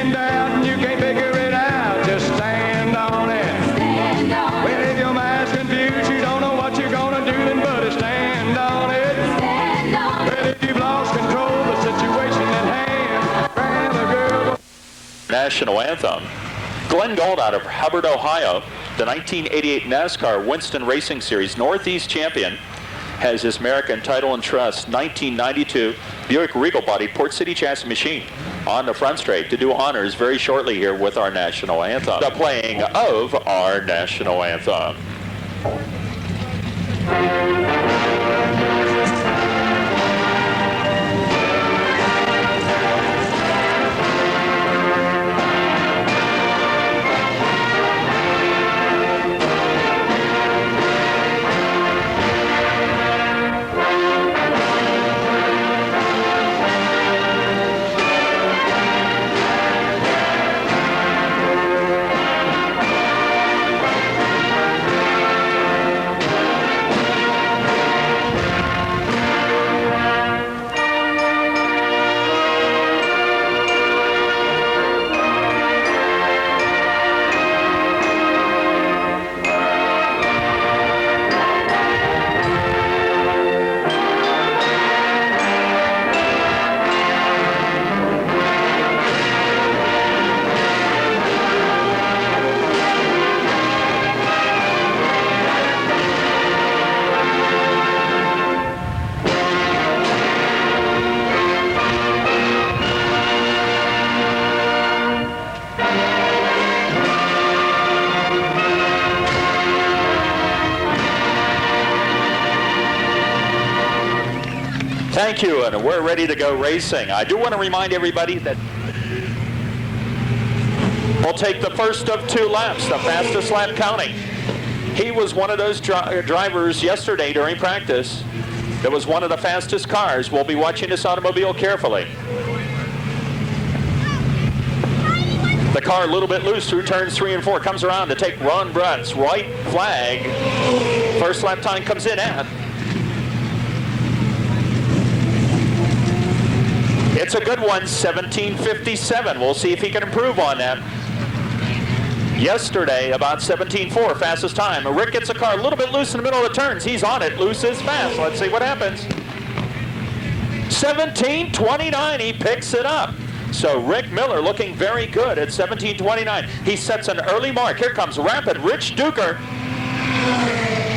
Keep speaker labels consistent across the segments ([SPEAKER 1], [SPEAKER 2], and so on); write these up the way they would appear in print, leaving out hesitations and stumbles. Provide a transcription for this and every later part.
[SPEAKER 1] in doubt and you can't figure it out, just stand on it.
[SPEAKER 2] Stand on
[SPEAKER 1] Well, if your mind's confused, you don't know what you're gonna do, then but stand on it.
[SPEAKER 2] Stand on
[SPEAKER 1] Well, if you've lost control of the situation at hand, grab a girl.
[SPEAKER 3] National anthem. Glenn Gould out of Hubbard, Ohio, the 1988 NASCAR Winston Racing Series Northeast champion, has his American Title and Trust 1992 Buick Regal Body Port City chassis machine on the front straight to do honors very shortly here with our national anthem. The playing of our national anthem. Thank you, and we're ready to go racing. I do want to remind everybody that we'll take the first of 2 laps, the fastest lap counting. He was one of those drivers yesterday during practice that was one of the fastest cars. We'll be watching this automobile carefully. The car a little bit loose through turns 3 and 4. Comes around to take Ron Brunt's white flag. First lap time comes in at. It's a good one, 17:57. We'll see if he can improve on that. Yesterday, about 17:4, fastest time. Rick gets a car a little bit loose in the middle of the turns. He's on it, loose is fast. Let's see what happens. 17:29, he picks it up. So Rick Miller looking very good at 17:29. He sets an early mark. Here comes Rapid Rich Duker.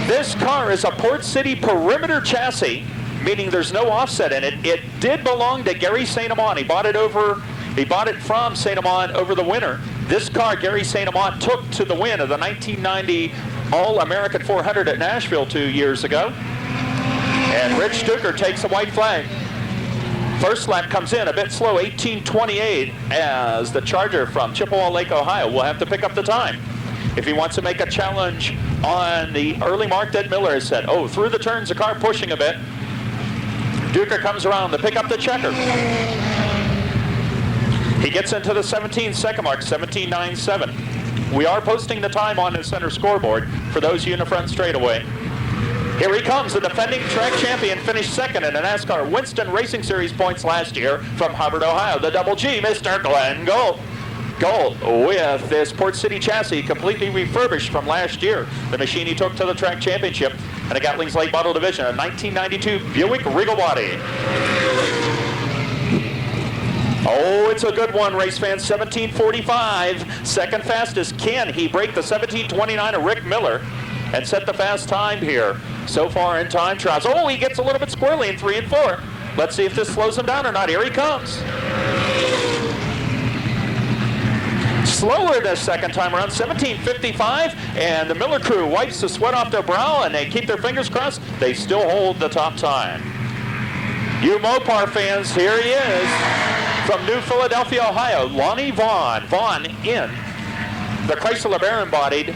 [SPEAKER 3] This car is a Port City perimeter chassis, meaning there's no offset in it. It did belong to Gary St. Amant. He bought it from St. Amant over the winter. This car Gary St. Amant took to the win of the 1990 All-American 400 at Nashville 2 years ago. And Rich Duker takes the white flag. First lap comes in a bit slow, 18:28, as the Charger from Chippewa Lake, Ohio will have to pick up the time if he wants to make a challenge on the early mark that Miller has set. Oh, through the turns, the car pushing a bit. Duker comes around to pick up the checker. He gets into the 17-second mark, 17:97. We are posting the time on the center scoreboard for those of you in the front straightaway. Here he comes, the defending track champion, finished second in the NASCAR Winston Racing Series points last year from Hubbard, Ohio, the Double G, Mr. Glenn Gould. Gould with this Port City chassis completely refurbished from last year, the machine he took to the track championship and a Gatling's Late Model Division, a 1992 Buick Regal Body. Oh, it's a good one, race fans. 17:45, second fastest. Can he break the 17:29 of Rick Miller and set the fast time here so far in time trials? Oh, he gets a little bit squirrely in 3 and 4. Let's see if this slows him down or not. Here he comes. Slower this second time around, 17:55, and the Miller crew wipes the sweat off their brow and they keep their fingers crossed. They still hold the top time. You Mopar fans, here he is from New Philadelphia, Ohio, Lonnie Vaughn. Vaughn in the Chrysler Baron-bodied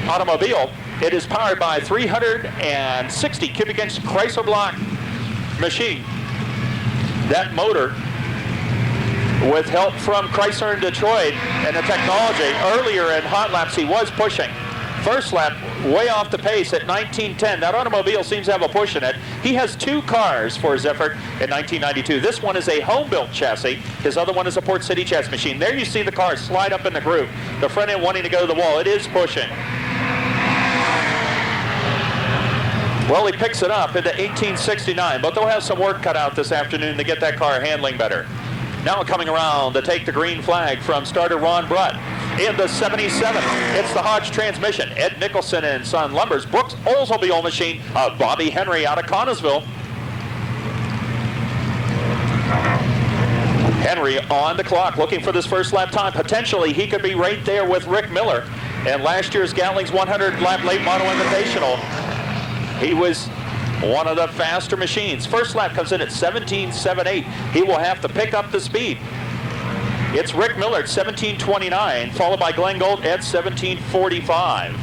[SPEAKER 3] automobile. It is powered by 360 cubic inch Chrysler block machine. That motor, with help from Chrysler in Detroit and the technology, earlier in hot laps he was pushing First lap, way off the pace at 19:10. That automobile seems to have a push in it. He has 2 cars for his effort in 1992. This one is a home-built chassis. His other one is a Port City chassis machine. There you see the car slide up in the groove. The front end wanting to go to the wall. It is pushing. Well, he picks it up into 1869, but they'll have some work cut out this afternoon to get that car handling better. Now coming around to take the green flag from starter Ron Brutt. In the 77, it's the Hodge transmission. Ed Nicholson and Son Lumber's Brooks Oldsmobile machine of Bobby Henry out of Connellsville. Henry on the clock looking for this first lap time. Potentially he could be right there with Rick Miller. And last year's Gatling's 100 lap late model invitational, he was one of the faster machines. First lap comes in at 17.78. He will have to pick up the speed. It's Rick Miller at 17.29, followed by Glenn Gold at 17.45.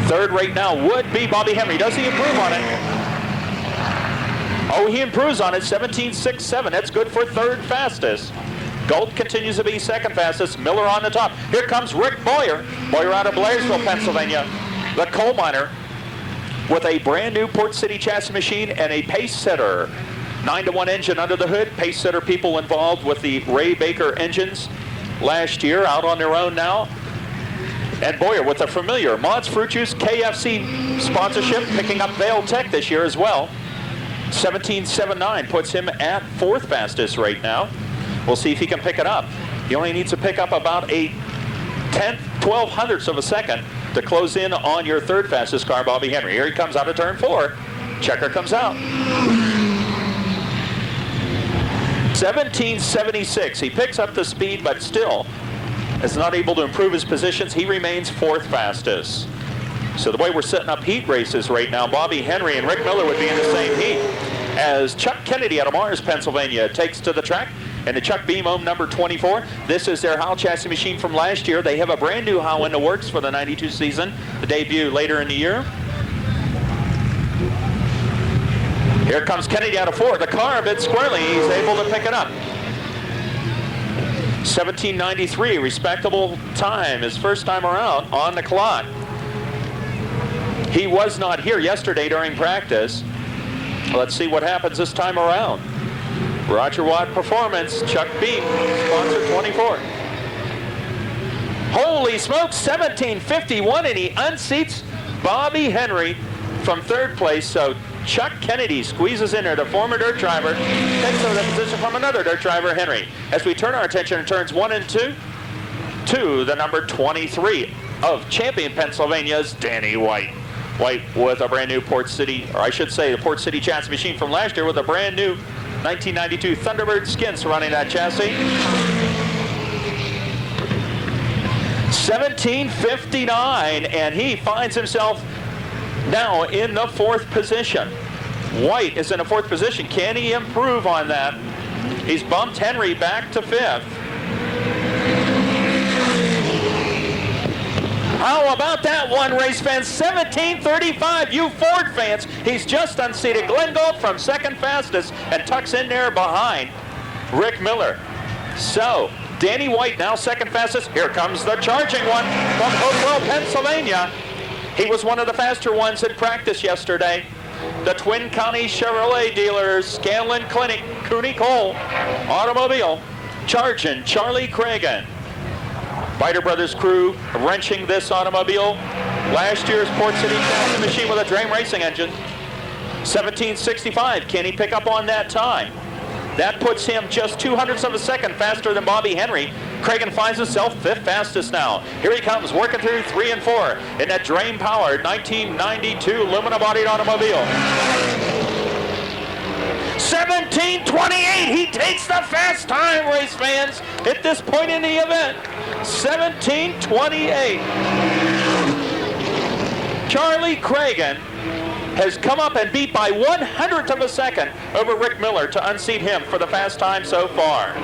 [SPEAKER 3] Third right now would be Bobby Henry. Does he improve on it? Oh, he improves on it, 17.67. That's good for third fastest. Gold continues to be second fastest. Miller on the top. Here comes Rick Boyer. Boyer out of Blairsville, Pennsylvania. The coal miner with a brand new Port City chassis machine and a pace setter. 9-to-1 engine under the hood. Pace setter people involved with the Ray Baker engines last year, out on their own now. And Boyer with a familiar Mods Fruit Juice KFC sponsorship, picking up Vail Tech this year as well. 17.79 puts him at fourth fastest right now. We'll see if he can pick it up. He only needs to pick up about a 12 hundredths of a second to close in on your third fastest car, Bobby Henry. Here he comes out of turn 4. Checker comes out. 17.76. He picks up the speed, but still is not able to improve his positions. He remains fourth fastest. So the way we're setting up heat races right now, Bobby Henry and Rick Miller would be in the same heat as Chuck Kennedy out of Mars, Pennsylvania, takes to the track. And the Chuck Beam Ohm number 24. This is their Howe chassis machine from last year. They have a brand new Howe in the works for the 92 season, the debut later in the year. Here comes Kennedy out of 4. The car a bit squirrely. He's able to pick it up. 17.93, respectable time, his first time around on the clock. He was not here yesterday during practice. Let's see what happens this time around. Roger Watt Performance, Chuck Beam, sponsor 24. Holy smokes, 17.51, and he unseats Bobby Henry from third place. So Chuck Kennedy squeezes in there, the former dirt driver, takes over the position from another dirt driver, Henry. As we turn our attention to turns 1 and 2, to the number 23 of champion Pennsylvania's Danny White. White with a brand new Port City, or I should say the Port City chassis machine from last year with a brand new 1992 Thunderbird skin surrounding that chassis. 17.59, and he finds himself now in the fourth position. White is in the fourth position. Can he improve on that? He's bumped Henry back to fifth. How about that one, race fans? 17.35, you Ford fans. He's just unseated Glenn Gold from second fastest and tucks in there behind Rick Miller. So, Danny White now second fastest. Here comes the charging one from Hopewell, Pennsylvania. He was one of the faster ones in practice yesterday. The Twin County Chevrolet dealers, Scanlon Clinic, Cooney Cole Automobile, charging Charlie Cragen. Biter Brothers crew wrenching this automobile. Last year's Port City chassis machine with a Drame Racing engine. 17.65. Can he pick up on that time? That puts him just 200ths of a second faster than Bobby Henry. Cragen finds himself fifth fastest now. Here he comes, working through 3 and 4 in that Drame-powered 1992 aluminum-bodied automobile. 17.28. He takes the fast time, race fans, at this point in the event. 17.28. Charlie Cragen has come up and beat by 100th of a second over Rick Miller to unseat him for the fast time so far.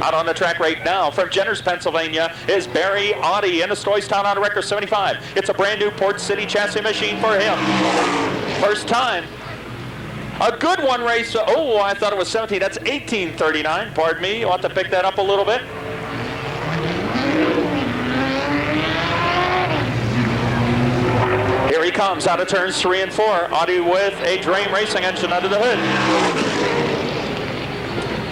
[SPEAKER 3] Out on the track right now from Jenners, Pennsylvania is Barry Audi in the Stoystown Auto Record 75. It's a brand new Port City chassis machine for him. First time. A good one race. Oh, I thought it was 17. That's 18.39. Pardon me. You'll have to pick that up a little bit. comes out of turns 3 and 4. Audi with a Drame racing engine under the hood.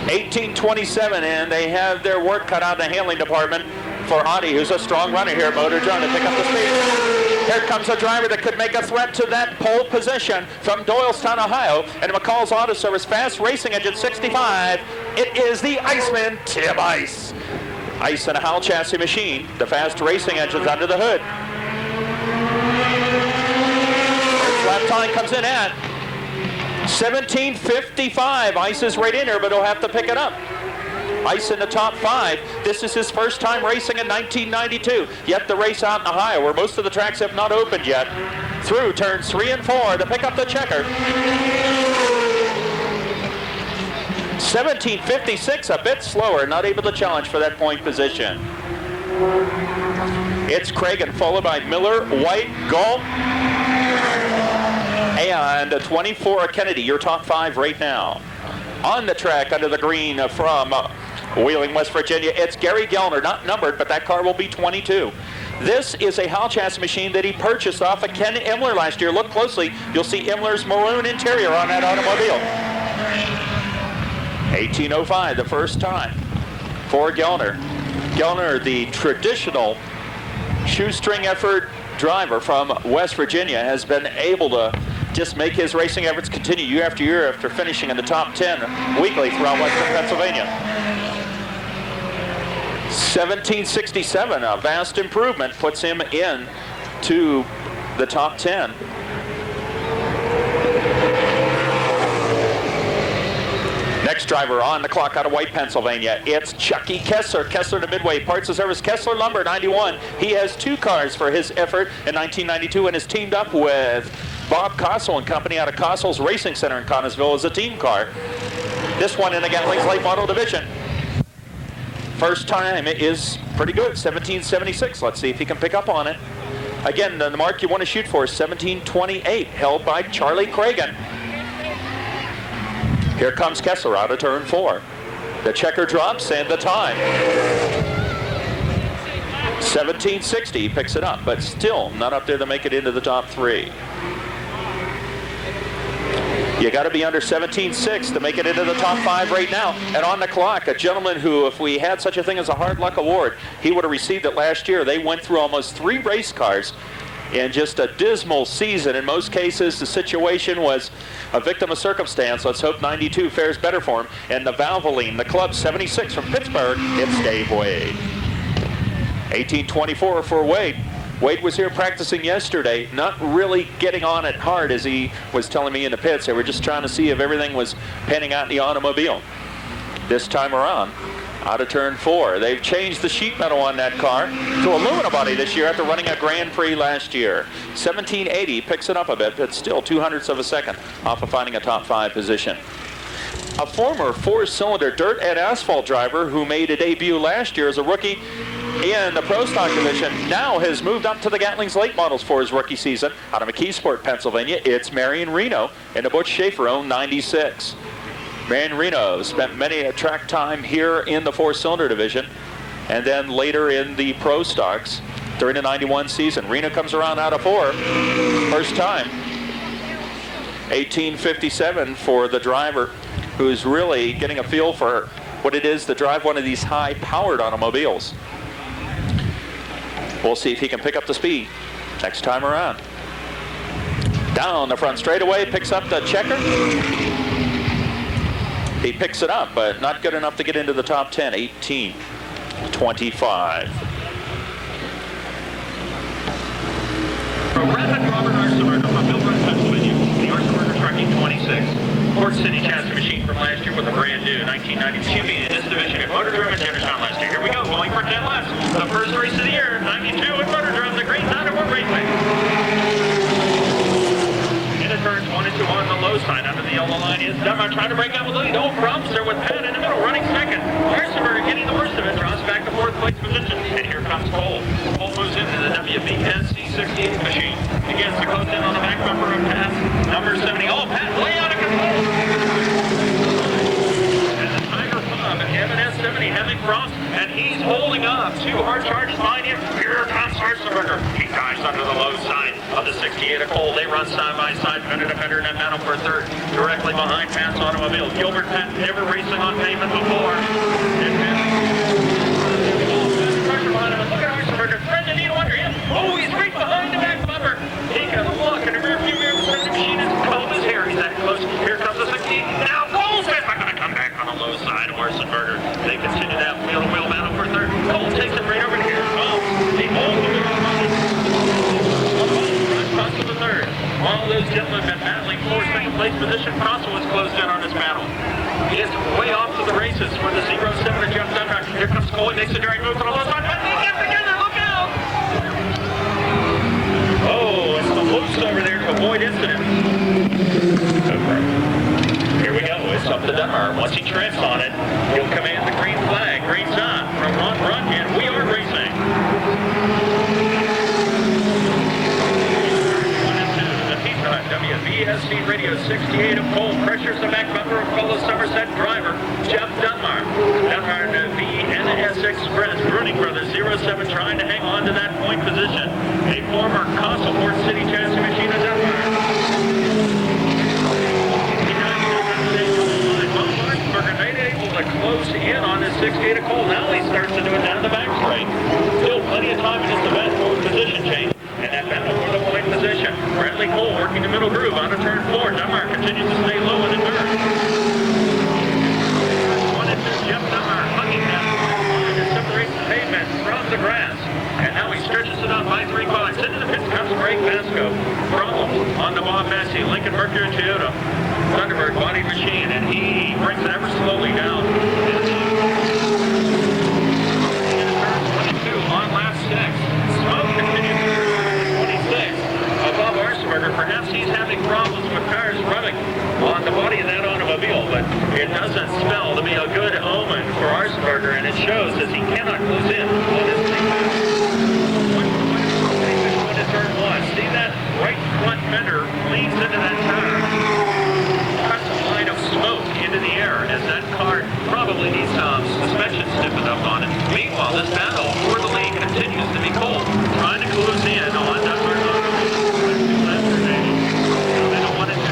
[SPEAKER 3] 18:27, and they have their work cut out in the handling department for Audi, who's a strong runner here at MOTORDROME, to pick up the speed. Here comes a driver that could make a threat to that pole position from Doylestown, Ohio, and McCall's Auto Service Fast Racing Engine 65. It is the Iceman, Tim Ice. Ice and a Howell chassis machine. The Fast Racing Engine's under the hood. First lap time comes in at 17:55. Ice is right in here, but he'll have to pick it up. Ice in the top 5. This is his first time racing in 1992. Yet the race out in Ohio, where most of the tracks have not opened yet. Through turns 3 and 4 to pick up the checker. 17:56, a bit slower, not able to challenge for that point position. It's Cragen, followed by Miller, White, Galt, and 24 Kennedy, your top 5 right now. On the track under the green from Wheeling, West Virginia, it's Gary Gellner, not numbered, but that car will be 22. This is a Howell chassis machine that he purchased off of Ken Imler last year. Look closely, you'll see Imler's maroon interior on that automobile. 18:05, the first time for Gellner. Gellner, the traditional shoestring effort driver from West Virginia, has been able to just make his racing efforts continue year after finishing in the top 10 weekly throughout Western Pennsylvania. 17:67, a vast improvement, puts him in to the top 10. Next driver on the clock out of White, Pennsylvania, it's Chucky Kessler. Kessler to Midway Parts and Service. Kessler Lumber, 91. He has 2 cars for his effort in 1992 and has teamed up with Bob Kossel and Company out of Kossel's Racing Center in Connellsville as a team car. This one in the Gatling's late model division. First time is pretty good, 17:76. Let's see if he can pick up on it. Again, the mark you want to shoot for is 17:28, held by Charlie Cragen. Here comes Kessler out of turn 4. The checker drops and the time. 17:60, he picks it up, but still not up there to make it into the top 3. You got to be under 17.6 to make it into the top 5 right now. And on the clock, a gentleman who, if we had such a thing as a hard luck award, he would have received it last year. They went through almost 3 race cars in just a dismal season. In most cases, the situation was a victim of circumstance. Let's hope 92 fares better for him. And the Valvoline, the Club 76 from Pittsburgh, it's Dave Wade. 18:24 for Wade. Wade was here practicing yesterday, not really getting on it hard, as he was telling me in the pits. They were just trying to see if everything was panning out in the automobile. This time around, out of turn 4. They've changed the sheet metal on that car to aluminum body this year after running a Grand Prix last year. 17:80, picks it up a bit, but still 0.02 of a second off of finding a top 5 position. A former 4-cylinder dirt and asphalt driver who made a debut last year as a rookie in the Pro Stock division now has moved up to the Gatling's late models for his rookie season. Out of McKeesport, Pennsylvania, it's Marion Reno in the Butch Schaefer owned 96. Marion Reno spent many a track time here in the 4-cylinder division and then later in the Pro Stocks during the 91 season. Reno comes around out of 4, first time. 18:57 for the driver who's really getting a feel for what it is to drive one of these high-powered automobiles. We'll see if he can pick up the speed next time around. Down the front straightaway, picks up the checker. He picks it up, but not good enough to get into the top 10. 18:25.
[SPEAKER 4] Rapid Robert Arseberger from Millburn, Pennsylvania. The Arseberger Trucking 26. Port City chassis machine from last year with a brand new 1990 champion in this division at MOTORDROME in Jennerstown last year. Here we go, going for 10 laps. The first race of the year, 92 at MOTORDROME, the Green Dynamo Raceway. Into turns 1 and 2 on the low side. Under the yellow line is Dunbar trying to break out with lead. Oh, problems there with Pat in the middle, running second. Arseberger getting the worst of it, draws back to 4th place position. And here comes Cole. Cole moves into the WBSC 68 machine. He gets the close in on the back bumper of Pat. Number 70. Oh, Pat way out of control. And the Tiger Pub and M&S 70 has Kevin Frost, and he's holding up. 2 hard charges behind him. Here comes Hartzenberger. He dives under the low side of the 68 of Cole. They run side by side, fender to fender, and then battle for third. Directly behind Pat's automobile. Gilbert Pat never racing on pavement before. Pressure behind him. Look at Hartzenberger. Threading the needle under him. Oh, he's right behind the back bumper. Take a look in the rearview mirror. The machine is comb his hair. He's that close. Here comes the 68. Now Cole's not going to come back on the low side of Hartzenberger. They continue that wheel-to-wheel battle for third. Cole takes it right over here. Oh, the old Cross to the third. All those gentlemen have been battling for second place position. Cross was closed in on this battle. He is way off to the races for the 07 of Jeff Dunbar. Here comes Cole. He makes a daring move to the low side. But they get together. Look out! Oh, it's the loose over there to avoid incidents. Here we go. It's up to Dunbar. Once he treads on it, he'll command the green flag. Green sign from Ron Brunt, and we are racing. WVSC Radio 68 of Cole pressures the back bumper of fellow Somerset driver Jeff Dunbar. Dunbar in the VNS Express, Bruning Brothers 07 trying to hang on to that point position. A former Castleport City chassis machine of Dunbar. Martinberger made able to close in on his 68 of Cole. Now he starts to do it down the back straight. Still plenty of time in this event for position change. And that battle for the point position. Bradley Cole working the middle groove out of turn 4. Dunbar continues to stay low in the dirt. One and two, Jeff Dunbar hugging that line and separates the pavement from the grass. And now he stretches it out by 3 cars. Into the pits comes Greg Vasco. Problems on the Bob Massey Lincoln Mercury Toyota Thunderbird body machine, and he brings it ever slowly down. On lap 6. Smoke continues. Above Hartzenberger, perhaps he's having problems with cars running on the body of that automobile, but it doesn't spell to be a good omen for Hartzenberger, and it shows as he cannot close in on his one to turn 1. See that right front fender leans into that tire. Cuts a line of smoke into the air as that car probably needs some suspension stiffened up on it. Meanwhile, this battle for the lead continues to be Cole, trying to close in on Dunbar.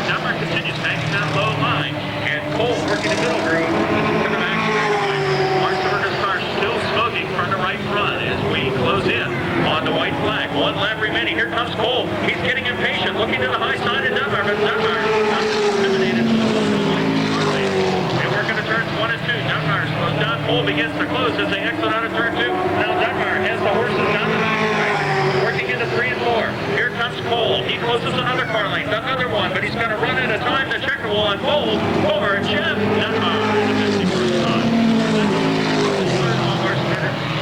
[SPEAKER 4] Dunbar continues hanging that low line, and Cole working the middle groove to the back straightaway. Hartzenberger's car still smoking from the right front as we close in on the white flag. 1 lap remaining. Here comes Cole. He's getting impatient, looking to the high side of Dunbar, but Dunbar not eliminated to the white lane. They work into turns 1 and 2. Dunbar slows down. Cole begins to close as they exit out of turn 2. Now Dunbar has the horses down the back straight. Working into 3 and 4. Here comes Cole. He closes another car lane, another one, but he's going to run out of time. The checker will unfold over Jeff Dunbar in the 51st time.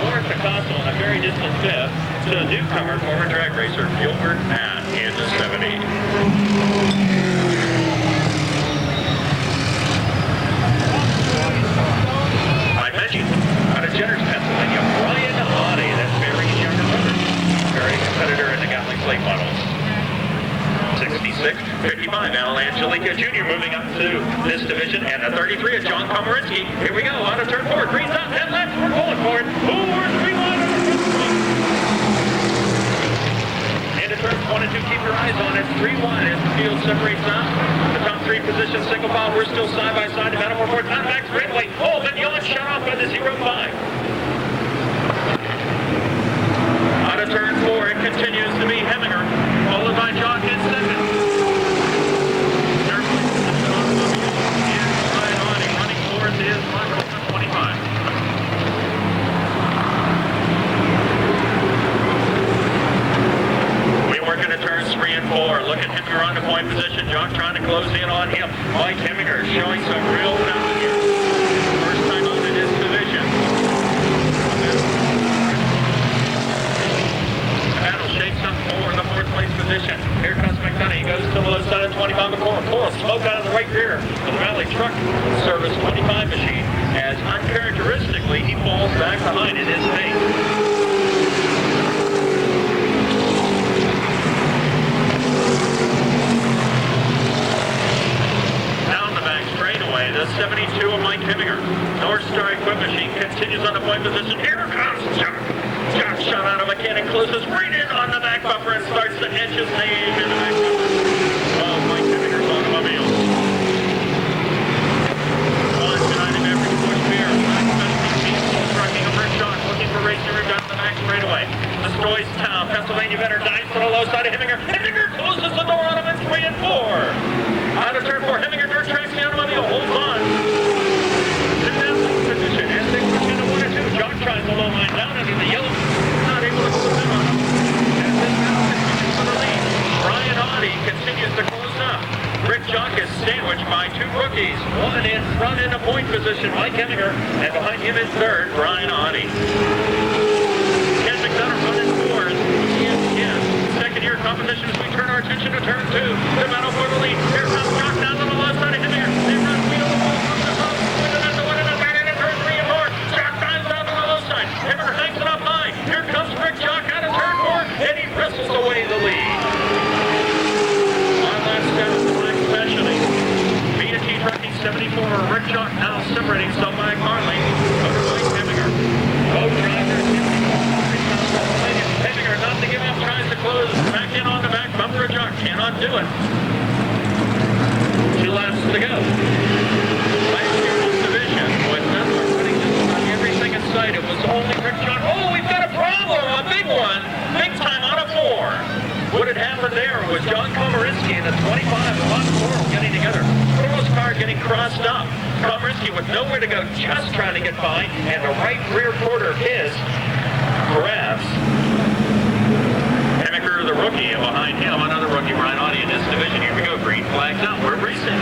[SPEAKER 4] Fourth to Costa and a very distant fifth to the newcomer, former drag racer Gilbert Pat in the 70. I mentioned out of Jenners, Pennsylvania, Brian Hottie. That's Barry's younger brother. Very competitor in the Gatling Plate models. 66, 55, Al Angelica Jr. moving up to this division, and the 33 of John Komarinsky. Here we go, out of turn 4, green's up, 10 left, we're pulling for it. Ooh, we're 3-1. Into turns 1 and 2, keep your eyes on it. 3-1 as the field separates out. The top 3 positions, single file, we're still side by side. The battle for fourth, not back straightaway. Oh, Mignon shut off by the 0-5. Out of turn 4, it continues to be Heminger, followed by Jock in second. Third place is running fourth is Michael 25. We work into turns 3 and 4. Look at Heminger on the point position. Jock trying to close in on him. Mike Heminger showing some real power here. First time out in this division. Battle shapes up for the 4th place position. Here comes McDonough. He goes to the left side of 25 McCormick. Coral smoke out of the right rear of the Valley Truck Service 25 machine as uncharacteristically he falls back behind in his pace. Down the back straightaway, the 72 of Mike Heminger. North Star Equipment Machine continues on the point position. Here comes Jock. Jock shot out of a cannon, closes right in on the back bumper and starts to edge his name in the back bumper. Oh, Mike Henniger's automobile. On behind him after push pair. Trucking over Jock, looking for racing room down the back straightaway. The Stoys Town, Pennsylvania vetter dives to the low side of Hemminger. Hemminger closes the door on him in 3 and 4. Out of turn 4, Hemminger dirt tracks the automobile, holds on. To that position as they push into 1 and 2. Jock tries the low line down into the yellow. Not able to close in on him. As this now continues for the lead. Brian Audie continues to close up. Rick Jock is sandwiched by 2 rookies. One in front in a point position, Mike Hemminger, and behind him in third, Brian Audie. Ken McDonough running fourth. Second year competition as we turn our attention to turn 2. The battle for the lead. Here comes Jock down to the left side of Hemminger. They run wheel to wall from the front. With the one and a back into turn 3 and 4. Jock dives down to the low side. Hemminger hangs it up high. Here comes Rick Jock out of turn 4, and he wrestles away the lead. On that step, Black Specialty. B&T Trucking 74. Rick Jock now separating himself by a car lane over Mike Hemminger. Both drivers Hemminger not to give up, tries to close back in on the back bumper of Jock, cannot do it. 2 laps to go. Last year's division with Network putting just about everything in sight. It was only Rick Jock. Oh, we've got a problem, a big one. Big time out of 4. What had happened there was John Komarinsky and the 25 of Bob Coral getting together. Coral's car getting crossed up. Komarinsky with nowhere to go, just trying to get by, and the right rear quarter of his grabs Hemminger, the rookie, and behind him another rookie, Brian Audie in this division. Here we go, green flags out, we're racing.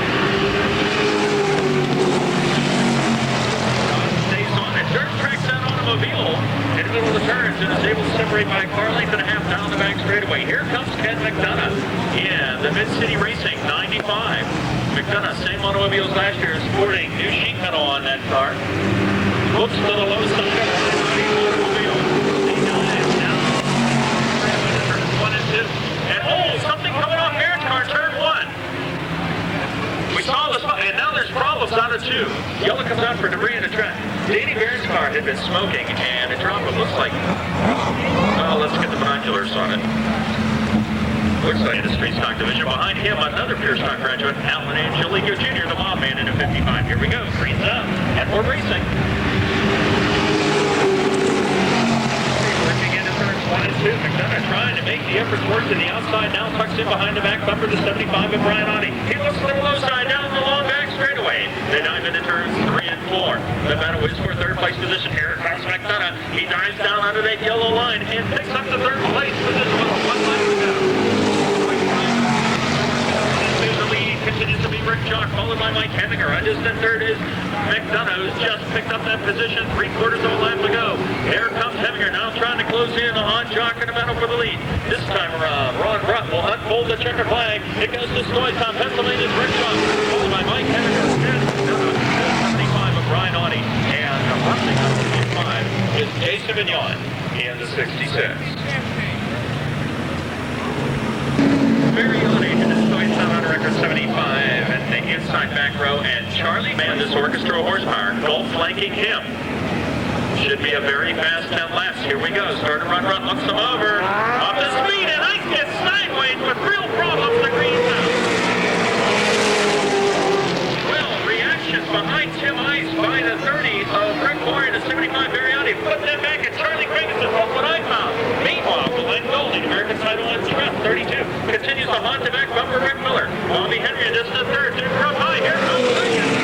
[SPEAKER 4] John stays on it, dirt tracks that automobile in the middle of the turns and is able to separate by a car length and a half down the back straightaway. Here comes Ken McDonough in the Mid-City Racing 95. McDonough, same automobiles last year, sporting new sheet metal on that car. Looks to the low side of the automobile. He dives down. Turn 1 and 2. And oh, something coming off Aaron's car, turn 1. We saw this, and now there's problems out of 2. Yellow comes out for debris in the track. Danny Barron's car had been smoking, and it dropped. It looks like, well, let's get the binoculars on it. Looks like in the street stock division. Behind him, another pure stock graduate, Alan Angelico Jr., the mob man in a 55. Here we go, green's up, and we're racing. Working into turns 1 and 2. McDonough trying to make the efforts work to the outside. Now tucks in behind the back bumper to 75 of Brian Audie. He looks to the low side, down the long back straightaway. They dive into turns 3 and 4. The battle is for third place position. Here comes McDonough. He dives down under that yellow line and picks up the third place position with 1 lap to go. Continues to be Rick Jock, followed by Mike Hemminger. A distant third is McDonough, who's just picked up that position. 3/4 of a lap to go. Here comes Hemminger, now trying to close in on Jock in the battle for the lead. This time around, Ron Brutt will unfold the checker flag. It goes to Stoys Town, Pennsylvania's Rick Jock, followed by Mike Hemminger. And McDonough, 75 of Brian Audie. And running up to 55 is Jason Vignon in the 66. Very Audie to the Stoys Town on record 75 and the inside back row, and Charlie Bandis orchestra horsepower, Gulf flanking him. Should be a very fast 10 laps. Here we go. Start to run, looks him over. Up to speed, and Ice gets sideways with real problems. The green's out. Well, reactions behind Tim Ice by the 30 of Rick Moore and the 75 Barry. Put them back at Charlie Craig and says, look what I found. Meanwhile, Glenn Golding, American title on Trap 32, continues to haunt the back bumper Rick Miller. Bobby Henry in this is the third. Super up high. Here comes Williams.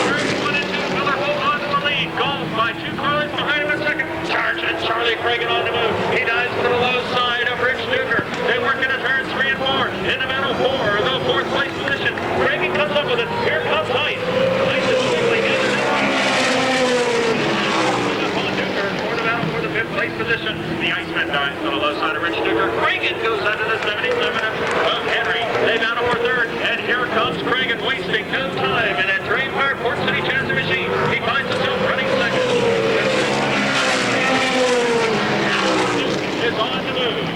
[SPEAKER 4] Turns 1 and 2. Miller hold on to the lead. Golf by 2 cars behind him in second. Charge and Charlie Craig on the move. He dives to the low side of Rich Duker. They work into turns 3 and 4. In the middle 4, the 4th place position. Craig comes up with it. Here comes Ice. Ice is quickly in. Fifth place position. The Iceman dives to the low side of Rich Duker. Cragen goes under the 77 of Henry. They battle for third, and here comes Cragen wasting no time in that Drain Park Port City Chassis machine. He finds himself running second. Is on the move.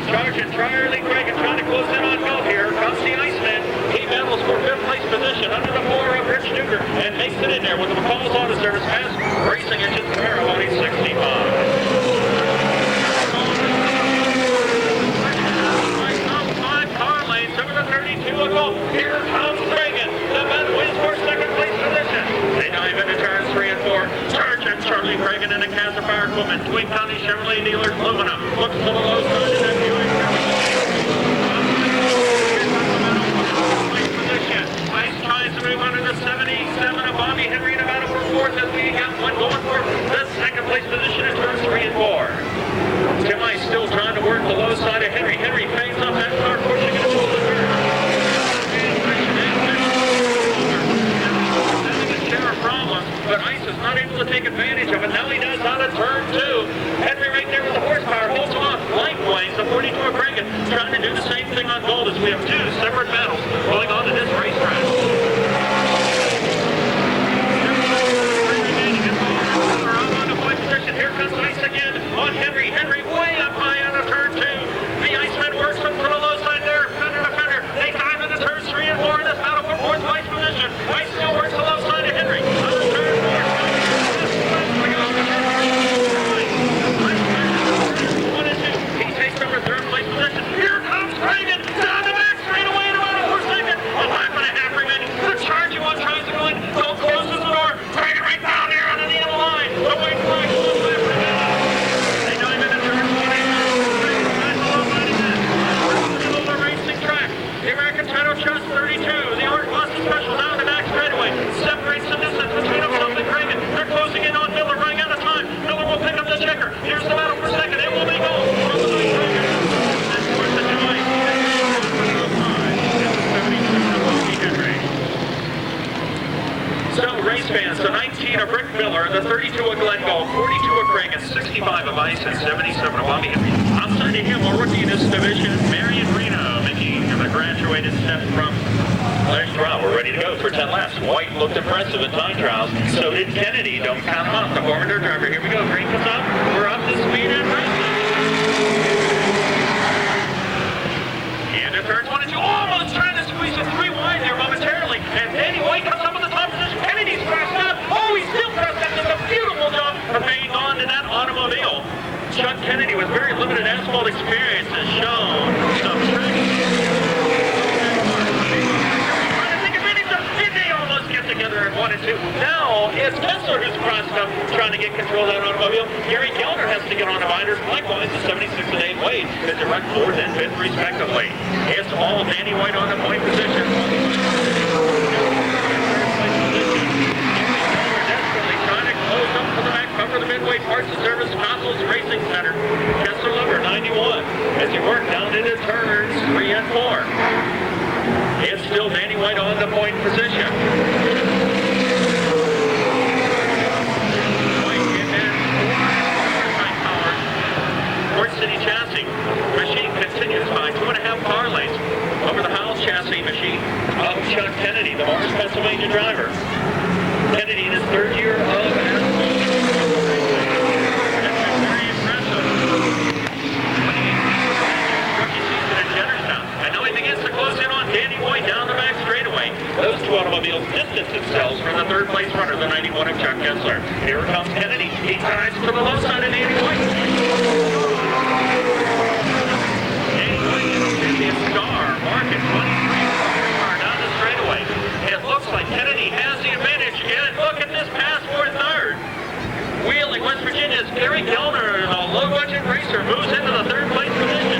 [SPEAKER 4] Charging Charlie Cragen trying to close in on Gulf. Here comes the Iceman. He battles for 5th place position under the 4 of Rich Duker and makes it in there with the McCall's Auto Service pass. Charlie Cragen and a cast of fire equipment. Twin County Chevrolet dealers, aluminum. Looks to the low side of that Buick. Position. Ice tries to move under the 77 of Bobby Henry in a battle for fourth as we got one going for the second place position in turns 3 and 4. Tim Ice still trying to work the low side of Henry. Henry fades up that car, pushing it into the turn. Problem, but Ice is not able to take advantage of it. Now he does out of turn 2. Henry right there with the horsepower holds off. Likewise, the 42 of Reagan trying to do the same thing on Gold as we have 2 separate battles going on to this racetrack. On the point position. Here comes Ice again on Henry. Henry way up high out of turn 2. The Iceman works up to the low side there. Fender to fender. They time into turns 3 and 4 in this battle for fourth place position. Ice still works the low side of Henry. Here's the battle for second. It will be gold. So, race fans, the 19 of Rick Miller, the 32 of Glenn Gold, 42 of Craig, and 65 of Ice, and 77 of Bobby Henry. Outside of him, a rookie in this division, Marion Reno, making the graduated step from last trial. We're ready to go for 10 laps. White looked impressive in time trials. So did Kennedy. Don't count him out. The former driver. Here we go. Green comes up. We're up to speed and racing. And the turns 1 and 2. Almost trying to squeeze it 3 wide there momentarily. And Danny White comes up with the top position. Kennedy's crashed up. Oh, he's still crashed up. Does a beautiful job of hanging on to that automobile. Chuck Kennedy with very limited asphalt experience has shown some tricks. Together at 1 and 2. Now it's Kessler who's crossed up trying to get control of that automobile. Gary Kellner has to get on the binders. Likewise, the 76 and 8 Wade is direct 4th and 5th respectively. It's all Danny White on the point position. Desperately trying to close up to the back cover of the Midway Parts and Service Consoles Racing Center. Kessler number 91 as he worked down into turns 3 and 4. It's still Danny White on the point position. White in there. High-powered Ford City chassis. Machine continues by 2.5 car lengths over the Howell chassis machine of Chuck Kennedy, the Morris, Pennsylvania driver. Kennedy in his 3rd year of very impressive. Rookie season at Jennerstown. And now he begins to close in on Danny White down the back straightaway. Those 2 automobiles distance themselves from the 3rd place runner, the 91 of Chuck Kessler. Here comes Kennedy. He ties to the low side of Danny White. Danny White is the star. Market 23 down the straightaway. It looks like Kennedy has the advantage. And look at this pass for 3rd. Wheeling West Virginia's Gary Kellner, a low-budget racer, moves into the 3rd place position.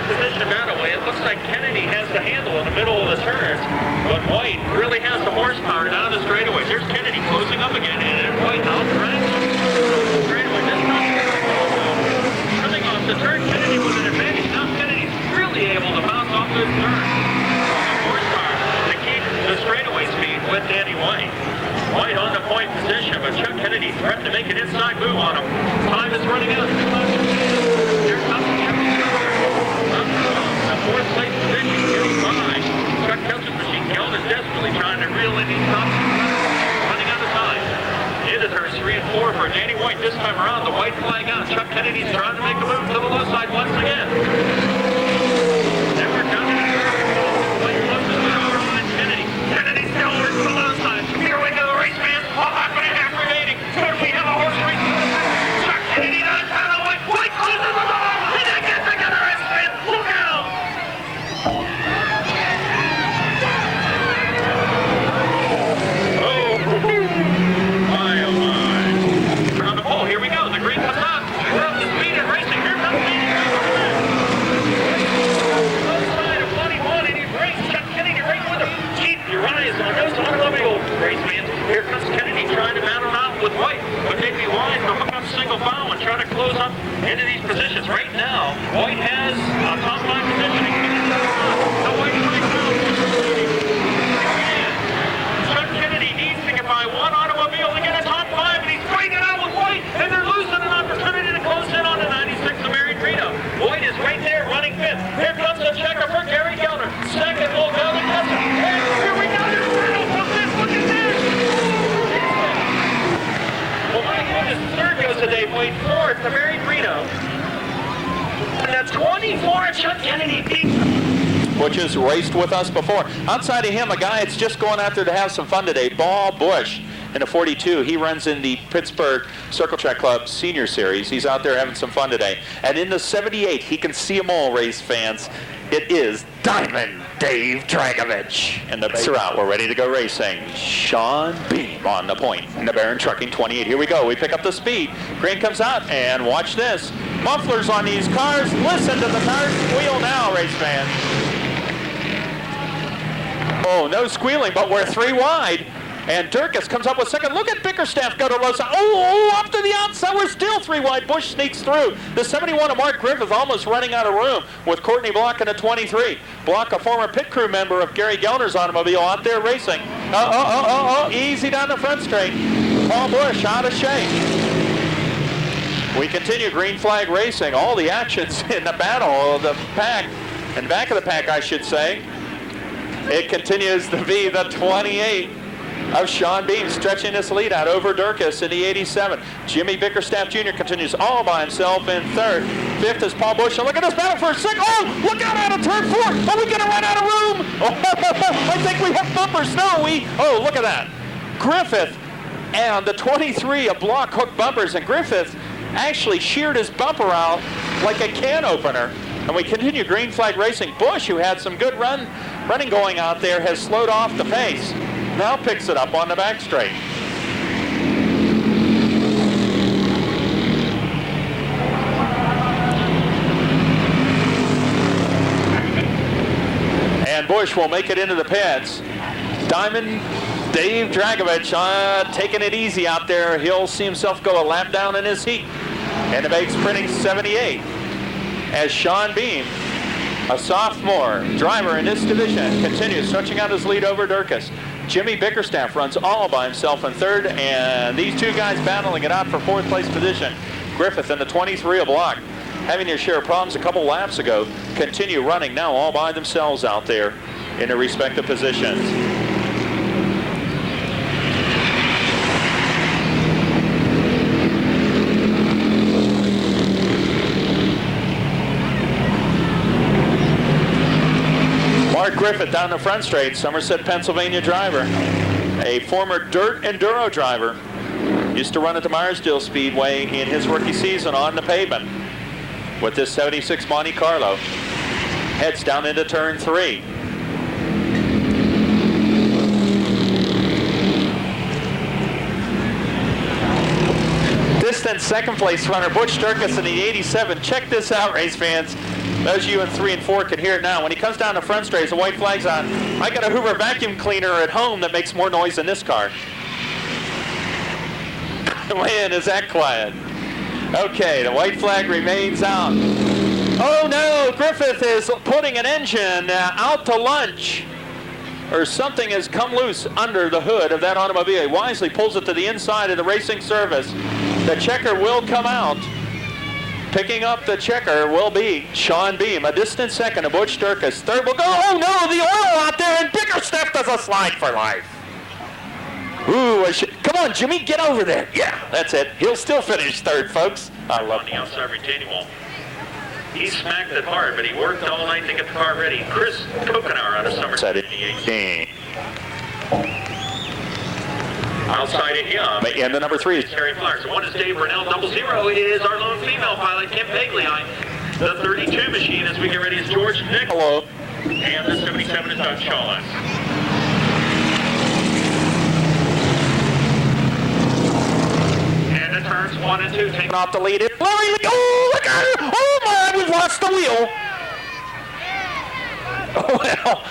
[SPEAKER 4] Position battle way. It looks like Kennedy has the handle in the middle of the turns, but White really has the horsepower down the straightaway. There's Kennedy closing up again, and White out right straightaway. Coming off the turn, Kennedy with an advantage. Now Kennedy's really able to bounce off this turn. Horsepower to keep the straightaway speed with Danny White. White on the point position, but Chuck Kennedy threatened to make an inside move on him. Time is running out. Here comes the 4th place position, getting by. Chuck Kessler's machine. Kellner is desperately trying to reel in these tops. Running out of time. Into turns 3 and 4 for Danny White. This time around, the white flag out. Chuck Kennedy's trying to make a move to the low side once again. And we're down to the third. White closes the door on Kennedy. Kennedy still works the low side. Here we go, race fans. A lap and a half remaining. Could we have a horse race? Chuck Kennedy down to White. White closes the door. And they get together, race fans. Look out!
[SPEAKER 3] Butch has raced with us before. Outside of him, a guy that's just going out there to have some fun today, Paul Bush. In a 42, he runs in the Pittsburgh Circle Track Club Senior Series. He's out there having some fun today. And in the 78, he can see them all, race fans. It is Diamond Dave Dragovich. And the base are out. We're ready to go racing. Sean Beam on the point. And the Baron Trucking 28. Here we go. We pick up the speed. Green comes out, and watch this. Mufflers on these cars. Listen to the tires squeal now, race fans. Oh, no squealing, but we're 3 wide. And Durkis comes up with second. Look at Bickerstaff go to low side. Oh, up to the outside. We're still 3 wide. Bush sneaks through. The 71 of Mark Griffith almost running out of room with Courtney Block in a 23. Block, a former pit crew member of Gary Gellner's automobile, out there racing. Easy down the front straight. Paul Bush out of shape. We continue green flag racing. All the actions in the battle of the pack, and back of the pack, I should say. It continues to be the 28. Of Sean Beam stretching this lead out over Durkis in the 87. Jimmy Bickerstaff Jr. continues all by himself in third. Fifth is Paul Bush. And look at this battle for a second. Oh, look out of turn 4. Are we going to run out of room? Oh, I think we have bumpers. No, we. Oh, look at that. Griffith and the 23 of Block hooked bumpers. And Griffith actually sheared his bumper out like a can opener. And we continue green flag racing. Bush, who had some good running going out there, has slowed off the pace. Now picks it up on the back straight. And Bush will make it into the pits. Diamond Dave Dragovich taking it easy out there. He'll see himself go a lap down in his heat. And the big sprinting 78 as Sean Beam, a sophomore driver in this division, continues stretching out his lead over Durkis. Jimmy Bickerstaff runs all by himself in third, and these 2 guys battling it out for 4th place position. Griffith and the 23 of Block, having their share of problems a couple laps ago, continue running now all by themselves out there in their respective positions. Mark Griffith down the front straight, Somerset, Pennsylvania driver. A former dirt enduro driver. Used to run at the Meyersdale Speedway in his rookie season on the pavement with this 76 Monte Carlo. Heads down into turn 3. Distant second place runner Butch Durkis in the 87. Check this out, race fans. Those of you in 3 and 4 can hear it now. When he comes down the front straight, the white flag's on. I got a Hoover vacuum cleaner at home that makes more noise than this car. Man, is that quiet. Okay, the white flag remains out. Oh no, Griffith is putting an engine out to lunch. Or something has come loose under the hood of that automobile. He wisely pulls it to the inside of the racing service. The checker will come out. Picking up the checker will be Sean Beam. A distant second of Butch Durkis. Third will go. Oh no, the oil out there, and Bickerstaff does a slide for life. Ooh, come on, Jimmy, get over there. Yeah, that's it. He'll still finish third, folks. I love
[SPEAKER 4] on the outside retaining wall. He smacked it hard, but he worked all night to get the car ready. Chris Kokenauer out of Somerset. Outside of him.
[SPEAKER 3] And the number 3 is
[SPEAKER 4] Terry Flowers. 1 is Dave Burnell. 00 is our lone female pilot, Kim Pagley. The 32 machine as we get ready is George Nick.
[SPEAKER 3] Hello.
[SPEAKER 4] And the 77 is Doug Shawless. And the turns 1 and 2 taking
[SPEAKER 3] off the lead. Oh, look at it. Oh my, we've lost the wheel. Oh, well,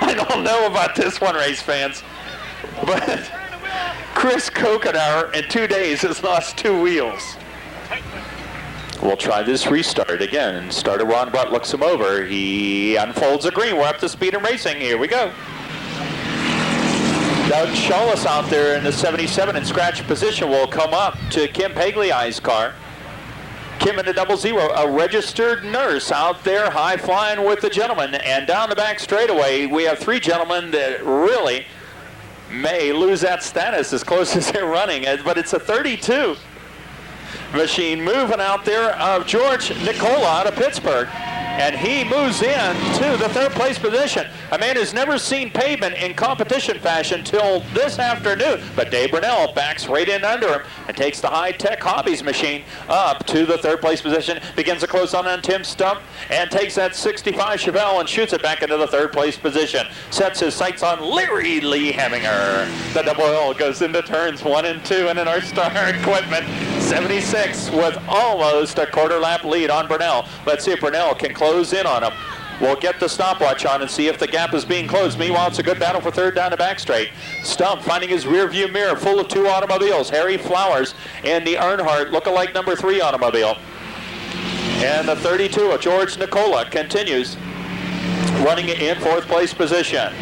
[SPEAKER 3] I don't know about this one, race fans, but Chris Kokenauer in 2 days has lost 2 wheels. We'll try this restart again. Starter Ron Brutt looks him over. He unfolds the green. We're up to speed and racing. Here we go. Doug Shawless out there in the 77 in scratch position will come up to Kim Pagley's car. Kim in the 00, a registered nurse out there high flying with the gentleman. And down the back straightaway, we have 3 gentlemen that really may lose that status as close as they're running. But it's a 32 machine moving out there of George Nicola out of Pittsburgh. and he moves in to the third place position. A man who's never seen pavement in competition fashion till this afternoon, but Dave Brunell backs right in under him and takes the high-tech Hobbies machine up to the third place position, begins to close on Tim Stump, and takes that 65 Chevelle and shoots it back into the third place position. Sets his sights on Larry Lee Heminger. The double L goes into turns 1 and 2, and in our star equipment, 76 with almost a quarter lap lead on Brunell. Let's see if Brunell can close in on him. We'll get the stopwatch on and see if the gap is being closed. Meanwhile, it's a good battle for third down the back straight. Stump finding his rear view mirror full of 2 automobiles. Harry Flowers and the Earnhardt look-alike number 3 automobile. And the 32 of George Nicola continues running in 4th place position.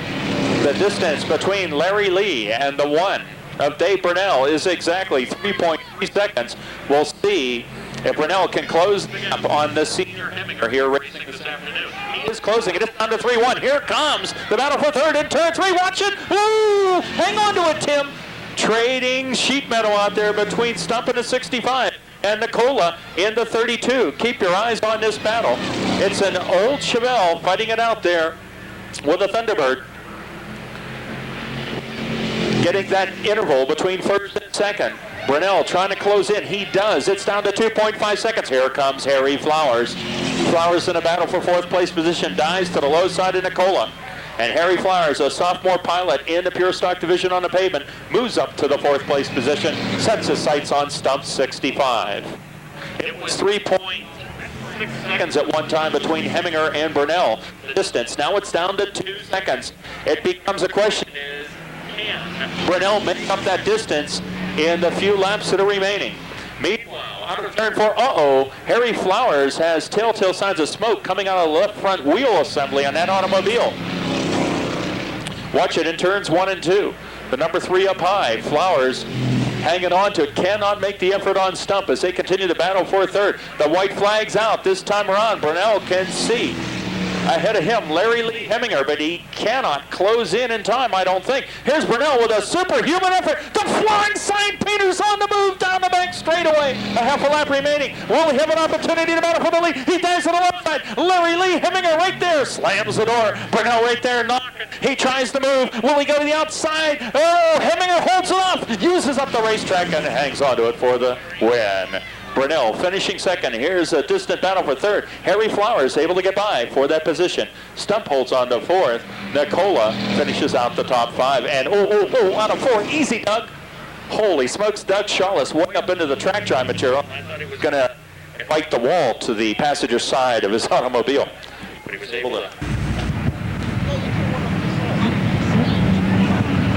[SPEAKER 3] The distance between Larry Lee and the 1 of Dave Brunell is exactly 3.3 seconds. We'll see if Brunell can close the gap on the senior Heminger here racing this afternoon. He is closing it. It's down to 3-1. Here comes the battle for third in turn 3. Watch it. Ooh, hang on to it, Tim. Trading sheet metal out there between Stump and the 65 and Nicola in the 32. Keep your eyes on this battle. It's an old Chevelle fighting it out there with a Thunderbird. Getting that interval between first and second. Brunell trying to close in. He does. It's down to 2.5 seconds. Here comes Harry Flowers. Flowers in a battle for 4th place position. Dives to the low side of Nicola. And Harry Flowers, a sophomore pilot in the pure stock division on the pavement, moves up to the 4th place position. Sets his sights on Stump 65. It was 3.6 seconds at one time between Heminger and Brunell. Distance. Now it's down to 2 seconds. It becomes a question. Can Brunell make up that distance in the few laps that are remaining? Meanwhile, out of turn 4, Harry Flowers has telltale signs of smoke coming out of the left front wheel assembly on that automobile. Watch it in turns 1 and 2. The number 3 up high. Flowers hanging on to it, cannot make the effort on Stump as they continue to battle for third. The white flag's out this time around. Brunell can see ahead of him Larry Lee Heminger, but he cannot close in time, I don't think. Here's Brunell with a superhuman effort. The flying sign painter's on the move down the back straightaway. A half a lap remaining. Will he have an opportunity to battle for the lead? He dives to the left side. Larry Lee Heminger right there. Slams the door. Brunell right there knocking. He tries to move. Will he go to the outside? Oh, Heminger holds it up. Uses up the racetrack and hangs onto it for the win. Brunell finishing second. Here's a distant battle for third. Harry Flowers able to get by for that position. Stump holds on to 4th. Nicola finishes out the top 5. And out of 4. Easy, Doug. Holy smokes, Doug Shawless way up into the track dry material. He's going to fight the wall to the passenger side of his automobile. But he was able to.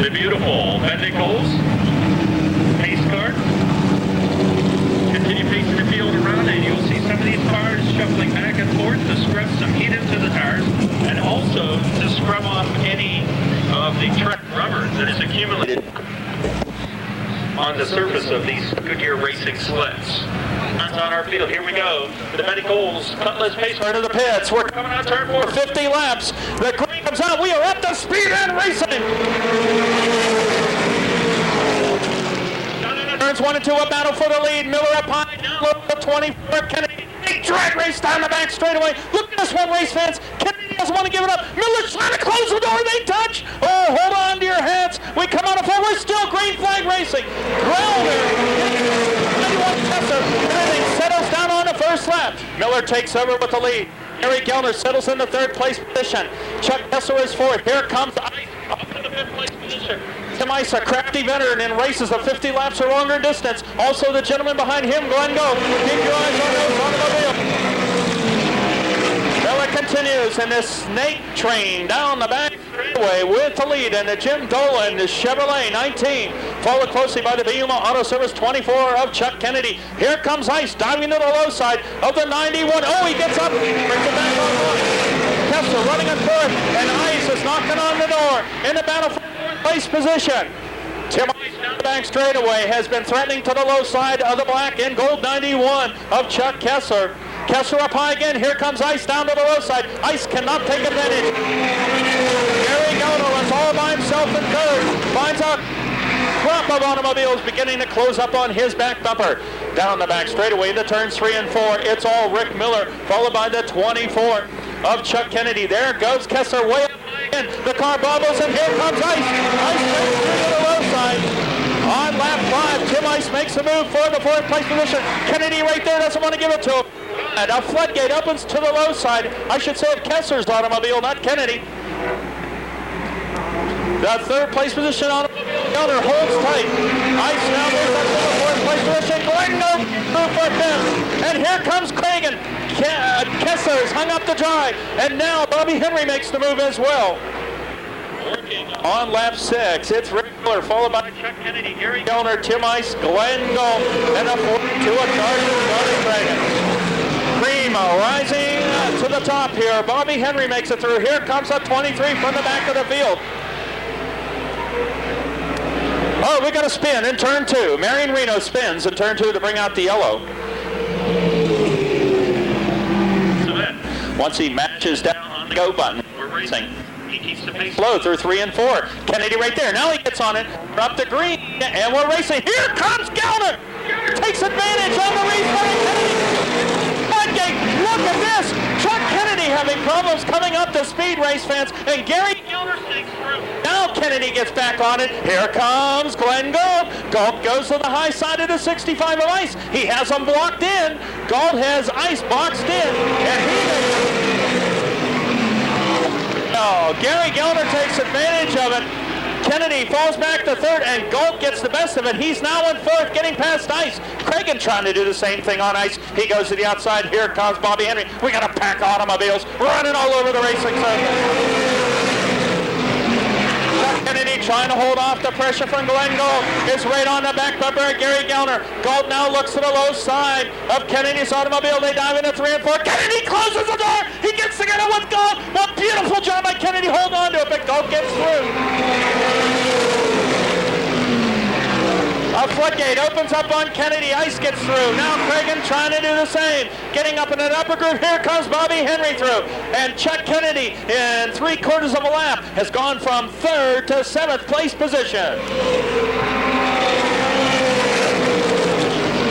[SPEAKER 4] The beautiful Bendick Holes pace car. Continue pacing the field around, and you'll see some of these cars shuffling back and forth to scrub some heat into the tires, and also to scrub off any of the truck rubber that is accumulated on the surface of these Goodyear racing sleds. That's on our field. Here we go. The Bendick Holes Cutlass pace car
[SPEAKER 3] Into the pits. We're
[SPEAKER 4] coming on turn 4.
[SPEAKER 3] 50 laps. The green comes out. We are at the speed and racing. Turns 1 and 2, a battle for the lead. Miller up high, down low to 24. Kennedy, big drag race down the back straightaway. Look at this one, race fans. Kennedy doesn't want to give it up. Miller's trying to close the door. They touch. Oh, hold on to your hats. We come out of 4. We're still green flag racing. Growler, 91 Tesser. Everything settles down on the first lap. Miller takes over with the lead. Harry Gellner settles in the 3rd place position. Chuck Kessler is 4th. Here comes Ice up in the 5th place position. Tim Ice, a crafty veteran in races of 50 laps or longer distance. Also the gentleman behind him, Glenn Go. Keep your eyes on those automobiles. Miller continues in this snake train down the back straightaway with the lead, and the Jim Dolan is Chevrolet 19, followed closely by the Yuma Auto Service 24 of Chuck Kennedy. Here comes Ice diving to the low side of the 91. Oh, he gets up, brings it back on one. Kessler running in 3rd, and Ice is knocking on the door in the battle for 4th place position. Tim Ice down the back straightaway has been threatening to the low side of the black and gold 91 of Chuck Kessler. Kessler up high again. Here comes Ice down to the low side. Ice cannot take advantage. Gary Gellner runs all by himself in 3rd. Finds a crop of automobiles beginning to close up on his back bumper. down the back straightaway into turns 3 and 4. It's all Rick Miller, followed by the 24 of Chuck Kennedy. There goes Kessler way up in. The car bobbles, and here comes Ice. Ice makes through to the low side. On lap 5, Tim Ice makes a move for the 4th place position. Kennedy right there doesn't want to give it to him. And a floodgate opens to the low side. I should say of Kessler's automobile, not Kennedy. The 3rd place position automobile holds tight. Ice now moves up to the 4th place position. Glengo through for 5th. And here comes Cragen. Kessler's hung up to dry. And now Bobby Henry makes the move as well. On lap 6, it's Rick Miller, followed by
[SPEAKER 4] Chuck Kennedy, Gary
[SPEAKER 3] Gellner, Tim Ice, Glenn Gold, and a 42 of Sergeant Johnny Cragen. Cream rising to the top here. Bobby Henry makes it through. Here comes a 23 from the back of the field. Oh, we got a spin in turn 2. Marion Reno spins in turn 2 to bring out the yellow. Once he matches down on the go button,
[SPEAKER 4] we're racing. He keeps the pace.
[SPEAKER 3] Slow through 3 and 4. Kennedy right there. Now he gets on it. Up the green, and we're racing. Here comes Gellner. Takes advantage on the restarting Kennedy. Floodgate, look at this. Chuck Kennedy having problems coming up to speed, race fans, and Gary
[SPEAKER 4] Gellner sneaks through.
[SPEAKER 3] Now Kennedy gets back on it. Here comes Glenn Gold. Gold goes to the high side of the 65 of Ice. He has them blocked in. Gold has Ice boxed in, and he no, Gary Gellner takes advantage of it. Kennedy falls back to 3rd, and Gold gets the best of it. He's now in 4th, getting past Ice. Cragen trying to do the same thing on Ice. He goes to the outside. Here comes Bobby Henry. We got a pack of automobiles running all over the racing circuit. Kennedy trying to hold off the pressure from Glenn Gold. Is right on the back bumper of Gary Gellner. Gold now looks to the low side of Kennedy's automobile. They dive into 3 and 4. Kennedy closes the door. He gets together with Gold. A beautiful job by Kennedy. Hold on to it, but Gold gets through. A floodgate opens up on Kennedy. Ice gets through. Now Cragen trying to do the same. Getting up in an upper group. Here comes Bobby Henry through. And Chuck Kennedy in 3/4 of a lap has gone from 3rd to 7th place position.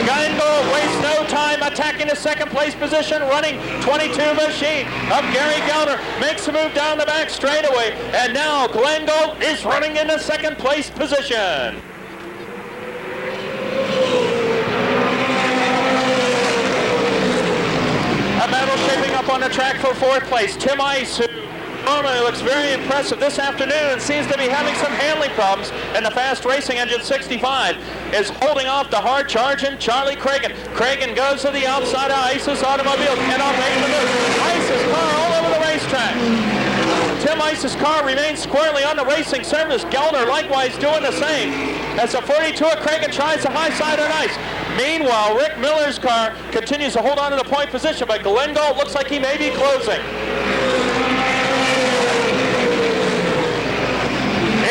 [SPEAKER 3] Geingold wastes no time attacking the 2nd place position, running 22 machine of Gary Gellner. Makes a move down the back straightaway. And now Glenn Gold is running in the 2nd place position. A battle shaping up on the track for 4th place. Tim Ice, who normally looks very impressive this afternoon, seems to be having some handling problems, and the fast racing engine 65 is holding off the hard charging Charlie Cragen. Cragen goes to the outside of Ice's automobile, cannot make the move. Ice's car all over the racetrack. Tim Ice's car remains squarely on the racing surface. Gellner likewise doing the same as the 42 of Cragen tries the high side on Ice. Meanwhile, Rick Miller's car continues to hold on to the point position, but Glenn Gold looks like he may be closing.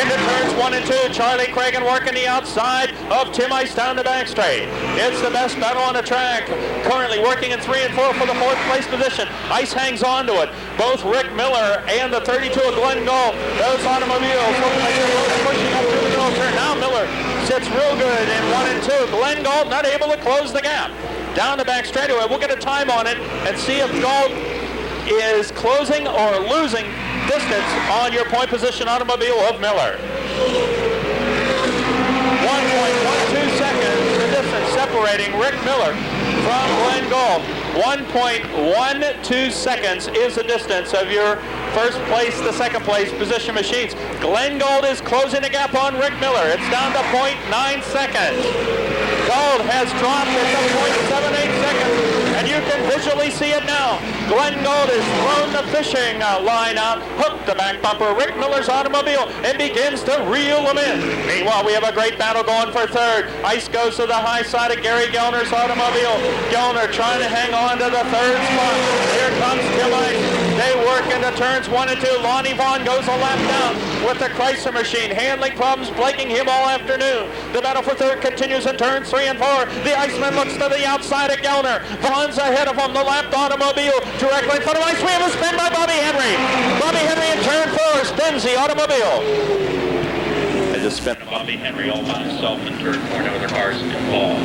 [SPEAKER 3] Into turns 1 and 2, Charlie Cragen working the outside of Tim Ice down the back straight. It's the best battle on the track. Currently working in 3 and 4 for the 4th place position. Ice hangs on to it. Both Rick Miller and the 32 of Glenn Gold, those automobiles look like they're both pushing up to the middle turn. Now Miller sits real good in 1 and 2. Glenn Gold not able to close the gap. Down the back straightaway. We'll get a time on it and see if Gold is closing or losing distance on your point position automobile of Miller. 1.12 seconds the distance separating Rick Miller from Glenn Gold. 1.12 seconds is the distance of your 1st place to 2nd place position machines. Glenn Gold is closing the gap on Rick Miller. It's down to 0.9 seconds. Gold has dropped it to 0.78 seconds, and you can visually see it now. Glenn Gold has thrown the fishing line out, hooked the back bumper, Rick Miller's automobile, and begins to reel them in. Meanwhile, we have a great battle going for 3rd. Ice goes to the high side of Gary Gellner's automobile. Gellner trying to hang on to the 3rd spot. Here comes Tim Ice. They work into turns 1 and 2. Lonnie Vaughn goes a lap down with the Chrysler machine. Handling problems plaguing him all afternoon. The battle for 3rd continues in turns 3 and 4. The Iceman looks to the outside of Gellner. Vaughn's ahead of him. The lapped automobile directly in front of Ice. We have a spin by Bobby Henry. Bobby Henry in turn 4 spins the automobile.
[SPEAKER 4] They just spin Bobby Henry all by himself in turn 4. No other cars involved.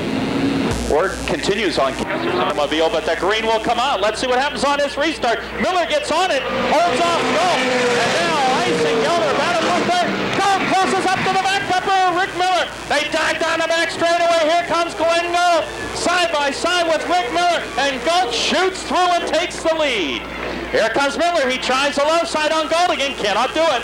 [SPEAKER 3] Work continues on automobile, but the green will come out. Let's see what happens on this restart. Miller gets on it, holds off Galt, and now Ice and Gelder battle for third. Galt closes up to the back bumper of Rick Miller. They dive down the back straightaway. Here comes Glenn Galt, side by side with Rick Miller, and Galt shoots through and takes the lead. Here comes Miller. He tries the low side on Galt again, cannot do it.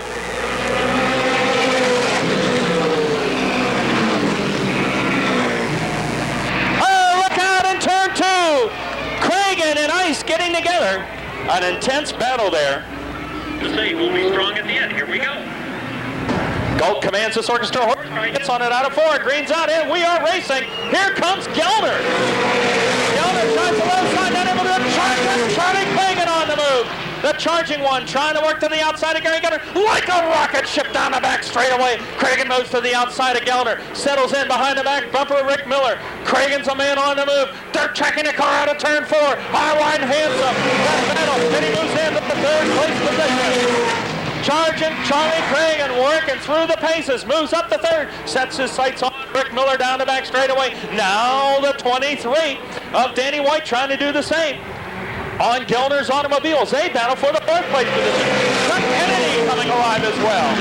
[SPEAKER 3] Turn two, Cragen and Ice getting together. An intense battle there.
[SPEAKER 4] The save will be strong at the end. Here we go.
[SPEAKER 3] Galt commands this orchestra. Hits on it out of four. Green's out in. We are racing. Here comes Gelder. Gelder tries the low side. Not able to charge. Charlie Cragen on the move. The charging one trying to work to the outside of Gary Gelder. Like a rocket ship down the back straightaway. Cragen moves to the outside of Gelder. Settles in behind the back bumper of Rick Miller. Cragen's a man on the move. They're checking the car out of turn four. High line hands up. That battle. And he moves into the third place position. Charging Charlie Cragen, working through the paces, moves up the third, sets his sights on Rick Miller down the back straightaway. Now the 23 of Danny White trying to do the same. On Gelder's automobiles, they battle for the fourth place position. Chuck Kennedy coming alive as well.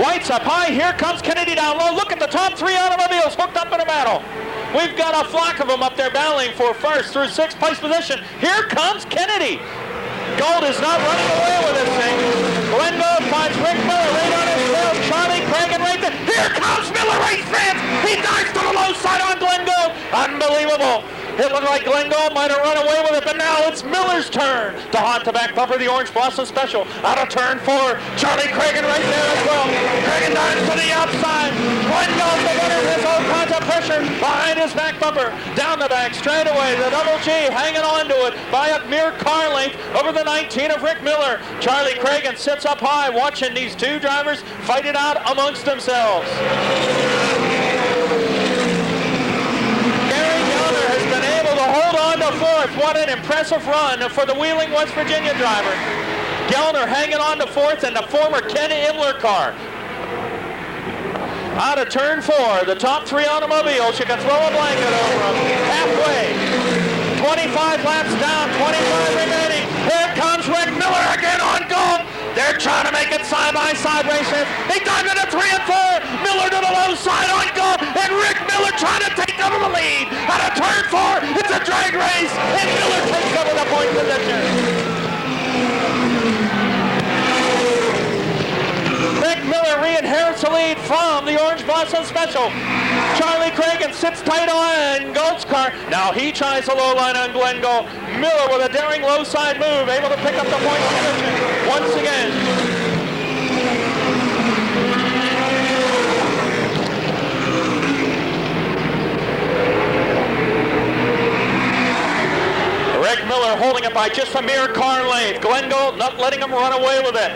[SPEAKER 3] White's up high, here comes Kennedy down low. Look at the top three automobiles hooked up in a battle. We've got a flock of them up there battling for first through sixth place position. Here comes Kennedy. Galt is not running away with this thing. Glenn Galt finds Rick Miller right on his tail. Charlie Cragen right there. Here comes Miller, race fans. He dives to the low side on Glenn Galt. Unbelievable. It looked like Glenn Galt might have run away with it, but now it's Miller's turn to haunt the back bumper of the Orange Blossom Special. Out of turn four, Charlie Cragen right there as well. Cragen dives to the outside. Glenn Galt, the winner, has all kinds of pressure behind his back bumper. Down the back, straight away, the double G hanging on to it by a mere car length over the 19 of Rick Miller. Charlie Cragen sits up high watching these two drivers fight it out amongst themselves. Fourth. What an impressive run for the Wheeling, West Virginia driver. Gelder hanging on to fourth in the former Ken Imler car. Out of turn four, the top three automobiles, you can throw a blanket over them. Halfway, 25 laps down, 25 remaining. Here comes Rick Miller again on Galt. They're trying to make it side-by-side races. They dive into 3 and 4. Miller to the low side on Galt, and Rick Miller trying to take over the lead. Out of turn 4, it's a drag race, and Miller takes over the point position. Rick Miller re-inherits the lead from the Orange Blossom Special. Charlie Cragen sits tight on Galt's car. Now he tries the low line on Glenn Galt. Miller with a daring low side move, able to pick up the point position once again. Rick Miller holding it by just a mere car length. Glenn Galt not letting him run away with it.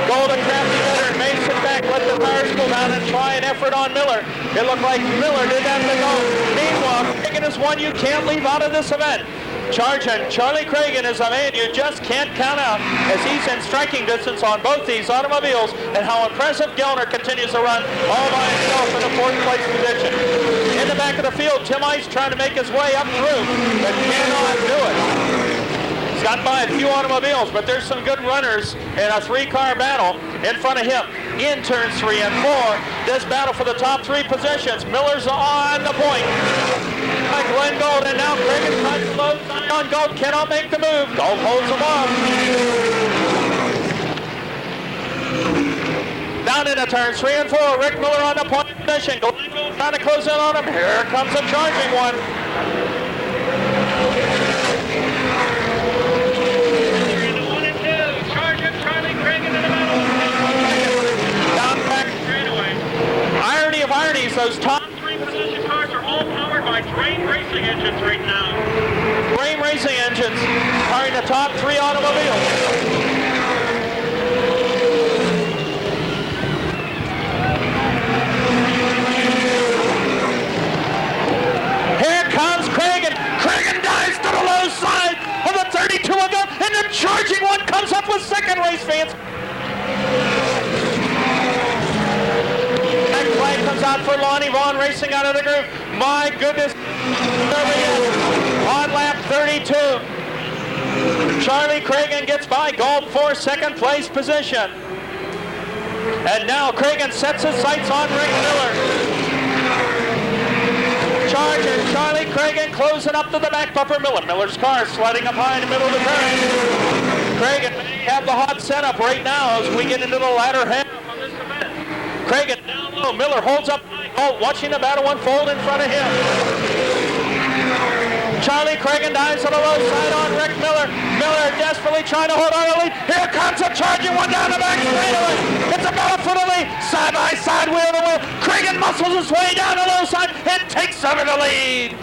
[SPEAKER 3] Galt, a crafty veteran, may sit back, let the tires go down and try an effort on Miller. It looked like Miller did that to Galt. Meanwhile, Cragen is one you can't leave out of this event. Charging Charlie Cragen is a man you just can't count out as he's in striking distance on both these automobiles, and how impressive Gelder continues to run all by himself in the fourth place position. In the back of the field, Tim Ice trying to make his way up through, but cannot do it. He's got by a few automobiles, but there's some good runners in a three-car battle in front of him. In turns 3 and 4, this battle for the top 3 positions. Miller's on the point. Glenn Galt, and now Cragen tries to low side on Galt, cannot make the move. Galt holds him off. Down into turns 3 and 4, Rick Miller on the point position. Glenn Galt trying to close in on him. Here comes a charging one. Charlie Cragen in the middle. Down back straight away. Irony of ironies, those top 3 position cars are all powered by Drame racing engines right now. Drame racing engines powering the top 3 automobiles. Here comes Cragen. Cragen dives to the low side of the 32 ago, and the charging one comes up with second, race fans. That flag comes out for Lonnie out of the group. My goodness. On lap 32. Charlie Cragen gets by Galt for second place position. And now Cragen sets his sights on Rick Miller. Charger, Charlie Cragen closing up to the back bumper. Miller's car sliding up high in the middle of the turn. Cragen may have the hot setup right now as we get into the latter half of this event. Cragen down low. Miller holds up Galt, watching the battle unfold in front of him. Charlie Cragen dives to the low side on Rick Miller. Miller desperately trying to hold on the lead. Here comes a charging one down the back straightaway. It's about a foot of lead. Side by side, wheel to wheel. Cragen muscles his way down the low side and takes over the lead.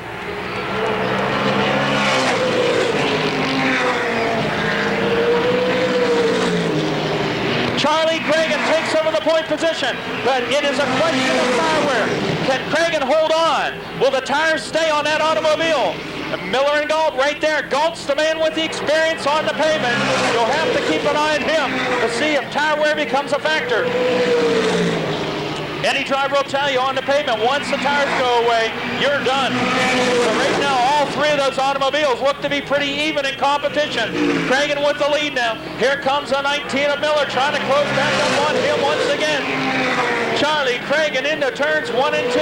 [SPEAKER 3] Charlie Cragen takes over the point position, but it is a question of tire wear. Can Cragen hold on? Will the tires stay on that automobile? Miller and Galt right there. Galt's the man with the experience on the pavement. You'll have to keep an eye on him to see if tire wear becomes a factor. Any driver will tell you on the pavement, once the tires go away, you're done. So right now, all three of those automobiles look to be pretty even in competition. Cragen with the lead now. Here comes a 19 of Miller trying to close back up on him once again. Charlie Cragen into turns 1 and 2.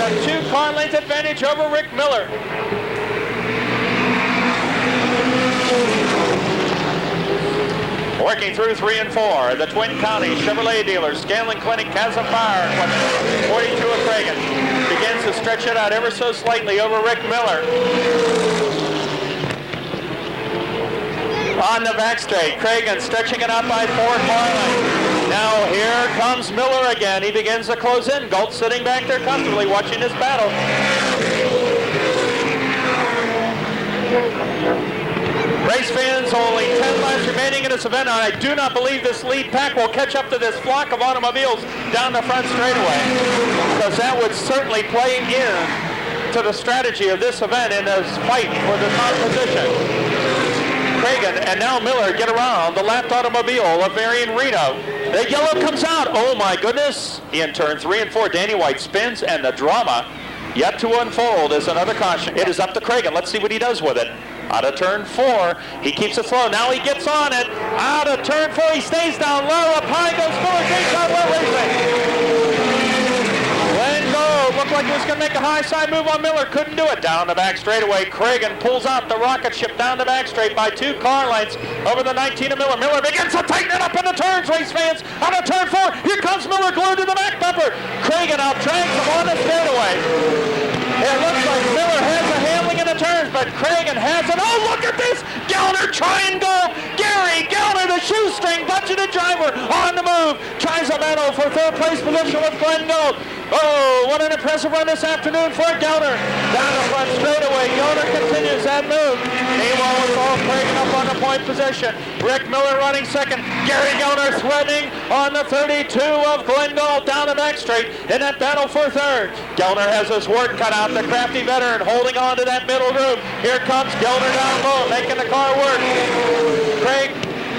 [SPEAKER 3] The 2 car length advantage over Rick Miller. Working through 3 and 4, the Twin Counties Chevrolet dealers, Scanlon Clinic, Chasm Fire Equipment, 42 of Cragen. Begins to stretch it out ever so slightly over Rick Miller. On the back straight, Cragen stretching it out by 4 car lengths. Now here comes Miller again. He begins to close in. Galt sitting back there comfortably watching this battle. Race fans, only 10 laps remaining in this event, and I do not believe this lead pack will catch up to this flock of automobiles down the front straightaway, because that would certainly play in to the strategy of this event in this fight for the top position. Cragen and now Miller get around the lapped automobile of Marion Reno. The yellow comes out. Oh my goodness. In turn 3 and 4, Danny White spins, and the drama yet to unfold is another caution. It is up to Cragen. Let's see what he does with it. Out of turn 4, he keeps it slow. Now he gets on it. Out of turn 4, he stays down low. Up high goes Miller. Takes out well racing. Looked like he was going to make a high side move on Miller. Couldn't do it. Down the back straightaway, Cragen pulls out the rocket ship down the back straight by 2 car lengths over the 19 of Miller. Miller begins to tighten it up in the turns, race fans. Out of turn 4, here comes Miller glued to the back bumper. Cragen out drags him on the straightaway. It looks like Miller has the handling in the turns, but Cragen has it. Oh, look at this! Gellner trying goal. Gary Gellner, the shoestring budgeted driver, on the move. Tries a battle for 3rd place position with Glenn Gold. Oh, what an impressive run this afternoon for Gellner. Down the front straightaway, Gellner continues that move. Meanwhile, it's all Cragen up on the point position. Rick Miller running second. Gary Gellner threatening on the 32 of Glenn Gold down the back straight in that battle for 3rd. Gellner has his work cut out. The crafty veteran holding on to that middle group. Here comes Gellner down low, making the car work. Craig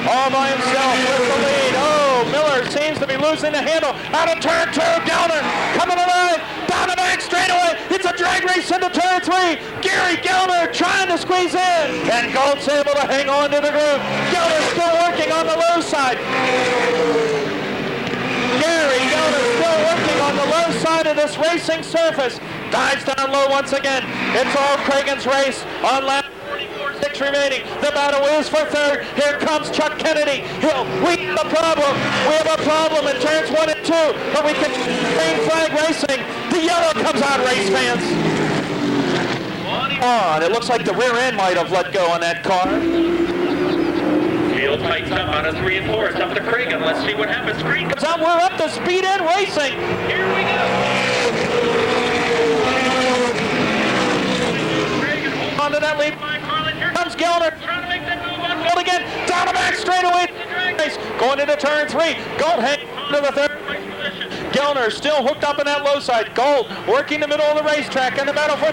[SPEAKER 3] all by himself with the lead. Oh, Miller seems to be losing the handle. Out of turn 2, Gellner coming alive. Down the back straightaway. It's a drag race into turn 3. Gary Gellner trying to squeeze in. And Galt's able to hang on to the group. Gellner still working on the low side. Gary Gellner still working on the low side of this racing surface. Dives down low once again. It's all Cragen's race on lap 6 remaining. The battle is for 3rd. Here comes Chuck Kennedy. We have a problem. We have a problem in turns 1 and 2, but we can green flag racing. The yellow comes out, race fans. On. It looks like the rear end might have let go on that car.
[SPEAKER 4] Field tightens up out of 3 and 4. It's up to Cragen. Let's see what happens. Green comes out.
[SPEAKER 3] We're up to speed end racing.
[SPEAKER 4] Here we go. Cragen
[SPEAKER 3] onto that lead. Here comes Gellner.
[SPEAKER 4] Trying to make that move on.
[SPEAKER 3] Gold again. Down the back straightaway. Going into turn 3. Gold hanging to the 3rd. Gellner still hooked up in that low side. Gold working the middle of the racetrack in the battle for.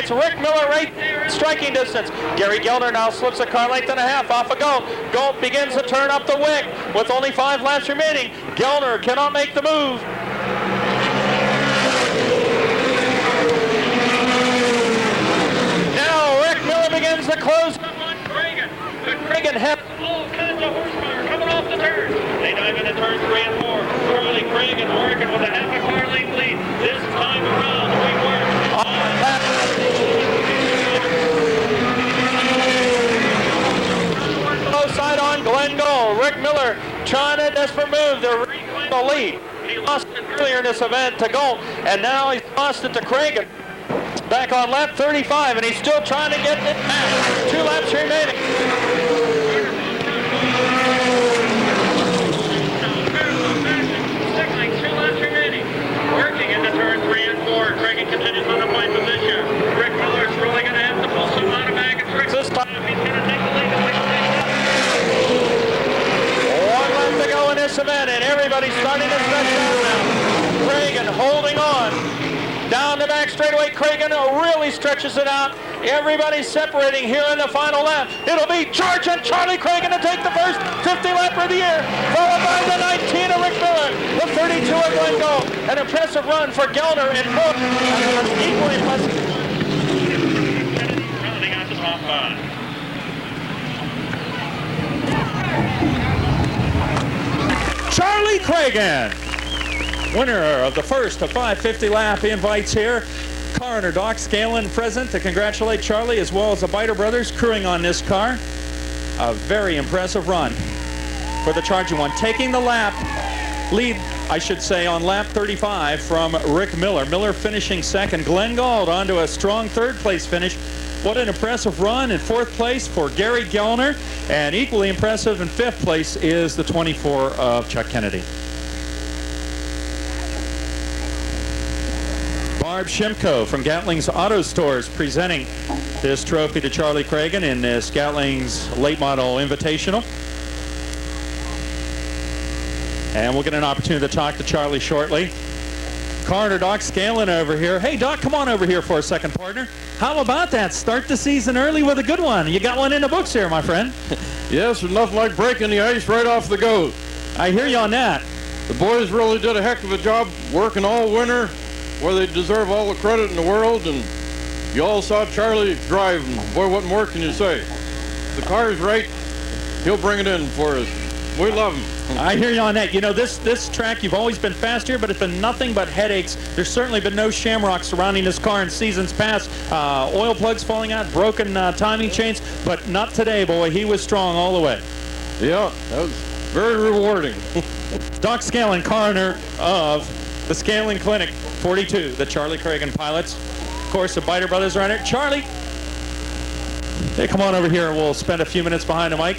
[SPEAKER 3] It's Rick Miller right there in striking distance. Gary Gellner now slips a car length and a half off of Galt. Galt begins to turn up the wick with only 5 laps remaining. Gellner cannot make the move. Now Rick Miller begins to close up on Cragen. But Cragen has all kinds of horsepower coming off the turn. They dive into turn 3 and 4. Charlie Cragen working with a half a car length lead. This time around, we work on that. Low side on Glenn Gold. Rick Miller trying a desperate move to reclaim the lead. He lost it earlier in this event to Gold, and now he's lost it to Cragen. Back on lap 35, and he's still trying to get it back. 2 laps remaining. Signaling 2 laps remaining. Working into turn 3 and 4. Cragen continues on the point position. Rick Miller's really going to have to pull some out of bag and tricks this time. He's going to take the lead. 1 lap to go in this event, and everybody's starting to stretch out now. Cragen holding on. Down the back straightaway, Cragen really stretches it out. Everybody's separating here in the final lap. It'll be George and Charlie Cragen to take the first 50 lapper of the year, followed by the 19 of Rick Miller, the 32 of Glenn Gold. An impressive run for Gellner and Cook, and an equally impressive. Rounding out the top 5. Charlie Cragen, winner of the first of 550 lap invites here. Coroner Doc Scanlon present to congratulate Charlie as well as the Biter brothers crewing on this car. A very impressive run for the charging one. Taking the lead, I should say, on lap 35 from Rick Miller. Miller finishing second. Glenn Gold onto a strong 3rd place finish. What an impressive run. In 4th place for Gary Gellner. And equally impressive in 5th place is the 24 of Chuck Kennedy. Barb Shimko from Gatling's Auto Stores presenting this trophy to Charlie Cragen in this Gatling's Late Model Invitational. And we'll get an opportunity to talk to Charlie shortly. Coroner Doc Scanlon over here. Hey, Doc, come on over here for a second, partner. How about that? Start the season early with a good one. You got one in the books here, my friend.
[SPEAKER 5] Yes, there's nothing like breaking the ice right off the go.
[SPEAKER 3] I hear you on that.
[SPEAKER 5] The boys really did a heck of a job working all winter, where they deserve all the credit in the world, and you all saw Charlie drive, and boy, what more can you say? If the car's right, he'll bring it in for us. We love him.
[SPEAKER 3] I hear you on that. You know, this track, you've always been fast here, but it's been nothing but headaches. There's certainly been no shamrocks surrounding this car in seasons past. Oil plugs falling out, broken timing chains, but not today, boy. He was strong all the way.
[SPEAKER 5] Yeah, that was very rewarding.
[SPEAKER 3] Doc Scanlon, coroner of the Scanlon Clinic 42, the Charlie Cragen pilots. Of course, the Biter brothers are on it. Charlie, hey, come on over here and we'll spend a few minutes behind the mic.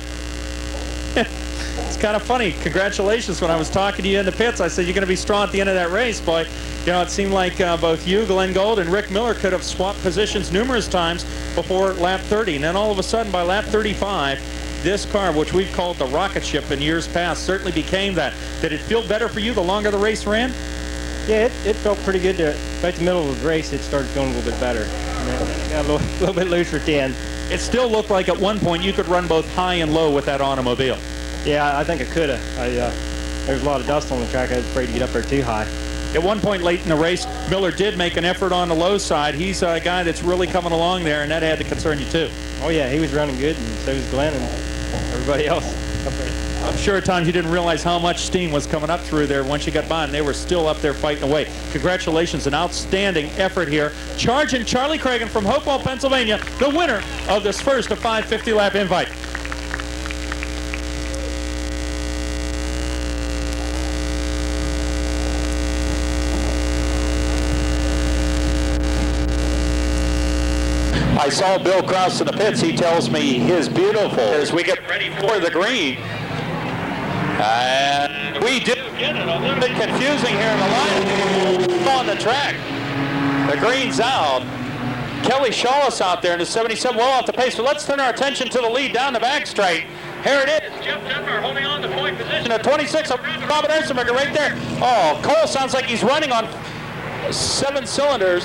[SPEAKER 3] It's kind of funny. Congratulations. When I was talking to you in the pits, I said you're going to be strong at the end of that race, boy. You know, it seemed like both you, Glenn Gold, and Rick Miller could have swapped positions numerous times before lap 30. And then all of a sudden, by lap 35, this car, which we've called the rocket ship in years past, certainly became that. Did it feel better for you the longer the race ran?
[SPEAKER 6] Yeah, it felt pretty good. Right in the middle of the race, it started feeling a little bit better. Got a little bit looser at the end.
[SPEAKER 3] It still looked like at one point you could run both high and low with that automobile.
[SPEAKER 6] Yeah, I think I could have. There was a lot of dust on the track. I was afraid to get up there too high.
[SPEAKER 3] At one point late in the race, Miller did make an effort on the low side. He's a guy that's really coming along there, and that had to concern you too.
[SPEAKER 6] Oh yeah, he was running good, and so was Glenn and everybody else up there.
[SPEAKER 3] I'm sure at times you didn't realize how much steam was coming up through there once you got by, and they were still up there fighting away. Congratulations, an outstanding effort here. Charging Charlie Cragen from Hopewell, Pennsylvania, the winner of this first of 550 lap invite. I saw Bill Krause in the pits. He tells me his beautiful as we get ready for the green. And we do get it a little bit confusing here in the line on the track. The green's out. Kelly Shawless out there in the 77, well off the pace. So let's turn our attention to the lead down the back straight. Here it is. Jeff Denver holding on to point position. At 26 of Robert Ersenberger right there. Oh, Cole sounds like he's running on 7 cylinders.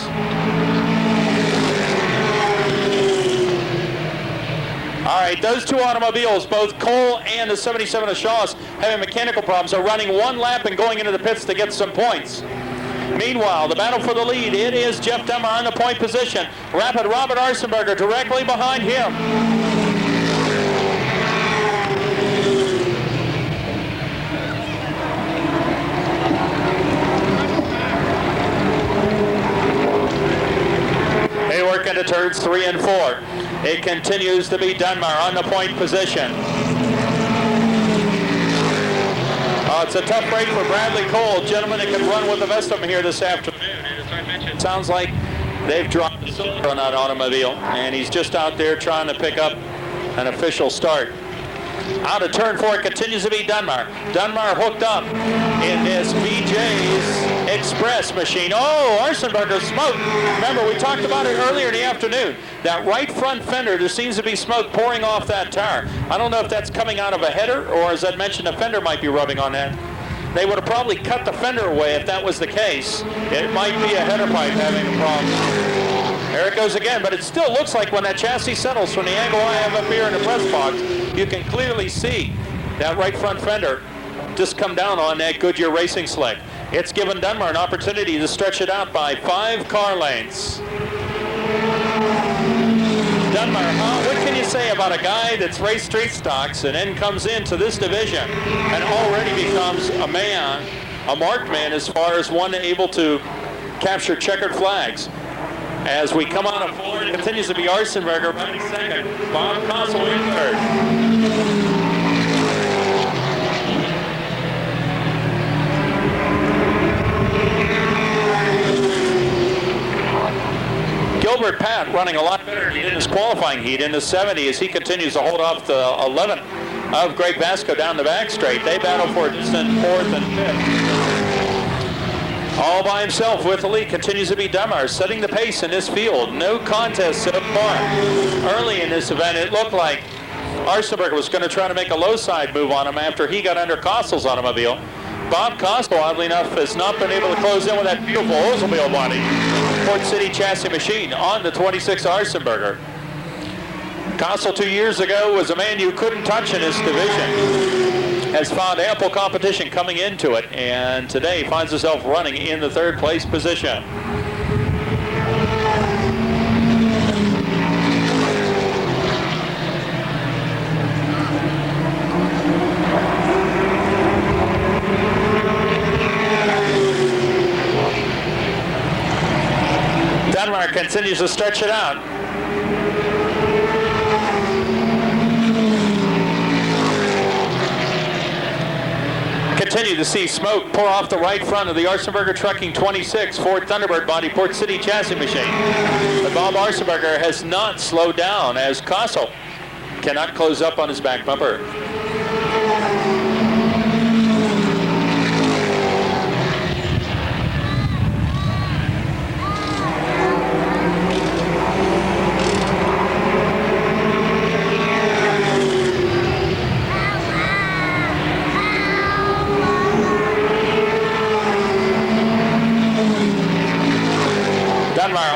[SPEAKER 3] those two automobiles, both Cole and the 77 of Shaw's, having mechanical problems, are running one lap and going into the pits to get some points. Meanwhile, the battle for the lead, it is Jeff Dunbar on the point position. Rapid Robert Arsenberger directly behind him. They work into turns 3 and 4. It continues to be Dunbar on the point position. It's a tough break for Bradley Cole. Gentlemen, that can run with the best of them here this afternoon. It sounds like they've dropped the silver on that automobile, and he's just out there trying to pick up an official start. Out of turn 4 continues to be Dunbar. Dunbar hooked up in this BJ's Express machine. Oh, Arsenberger smoke. Remember, we talked about it earlier in the afternoon. That right front fender, there seems to be smoke pouring off that tire. I don't know if that's coming out of a header, or as I mentioned, a fender might be rubbing on that. They would have probably cut the fender away if that was the case. It might be a header pipe having a problem. There it goes again, but it still looks like when that chassis settles from the angle I have up here in the press box, you can clearly see that right front fender just come down on that Goodyear racing sled. It's given Dunbar an opportunity to stretch it out by 5 car lengths. Dunbar, what can you say about a guy that's raced street stocks and then comes into this division and already becomes a man, a marked man as far as one able to capture checkered flags? As we come on forward, it continues to be Arsenberger running second, Bob Kossel in third. Gilbert Pat running a lot better than he did in his qualifying heat in the 70 as he continues to hold off the 11th of Greg Vasco down the back straight. They battle for a distant 4th and 5th. All by himself with the lead continues to be Dunbar, setting the pace in this field. No contest so far. Early in this event, it looked like Arsenberger was going to try to make a low side move on him after he got under Kossel's automobile. Bob Kossel, oddly enough, has not been able to close in with that beautiful Oldsmobile body. Port City chassis machine on the 26 Arsenberger. Kossel 2 years ago was a man you couldn't touch in this division. Has found ample competition coming into it, and today finds himself running in the 3rd place position. Dunbar continues to stretch it out. Continue to see smoke pour off the right front of the Arsenberger Trucking 26 Ford Thunderbird body Port City chassis machine. But Bob Arsenberger has not slowed down as Kossel cannot close up on his back bumper.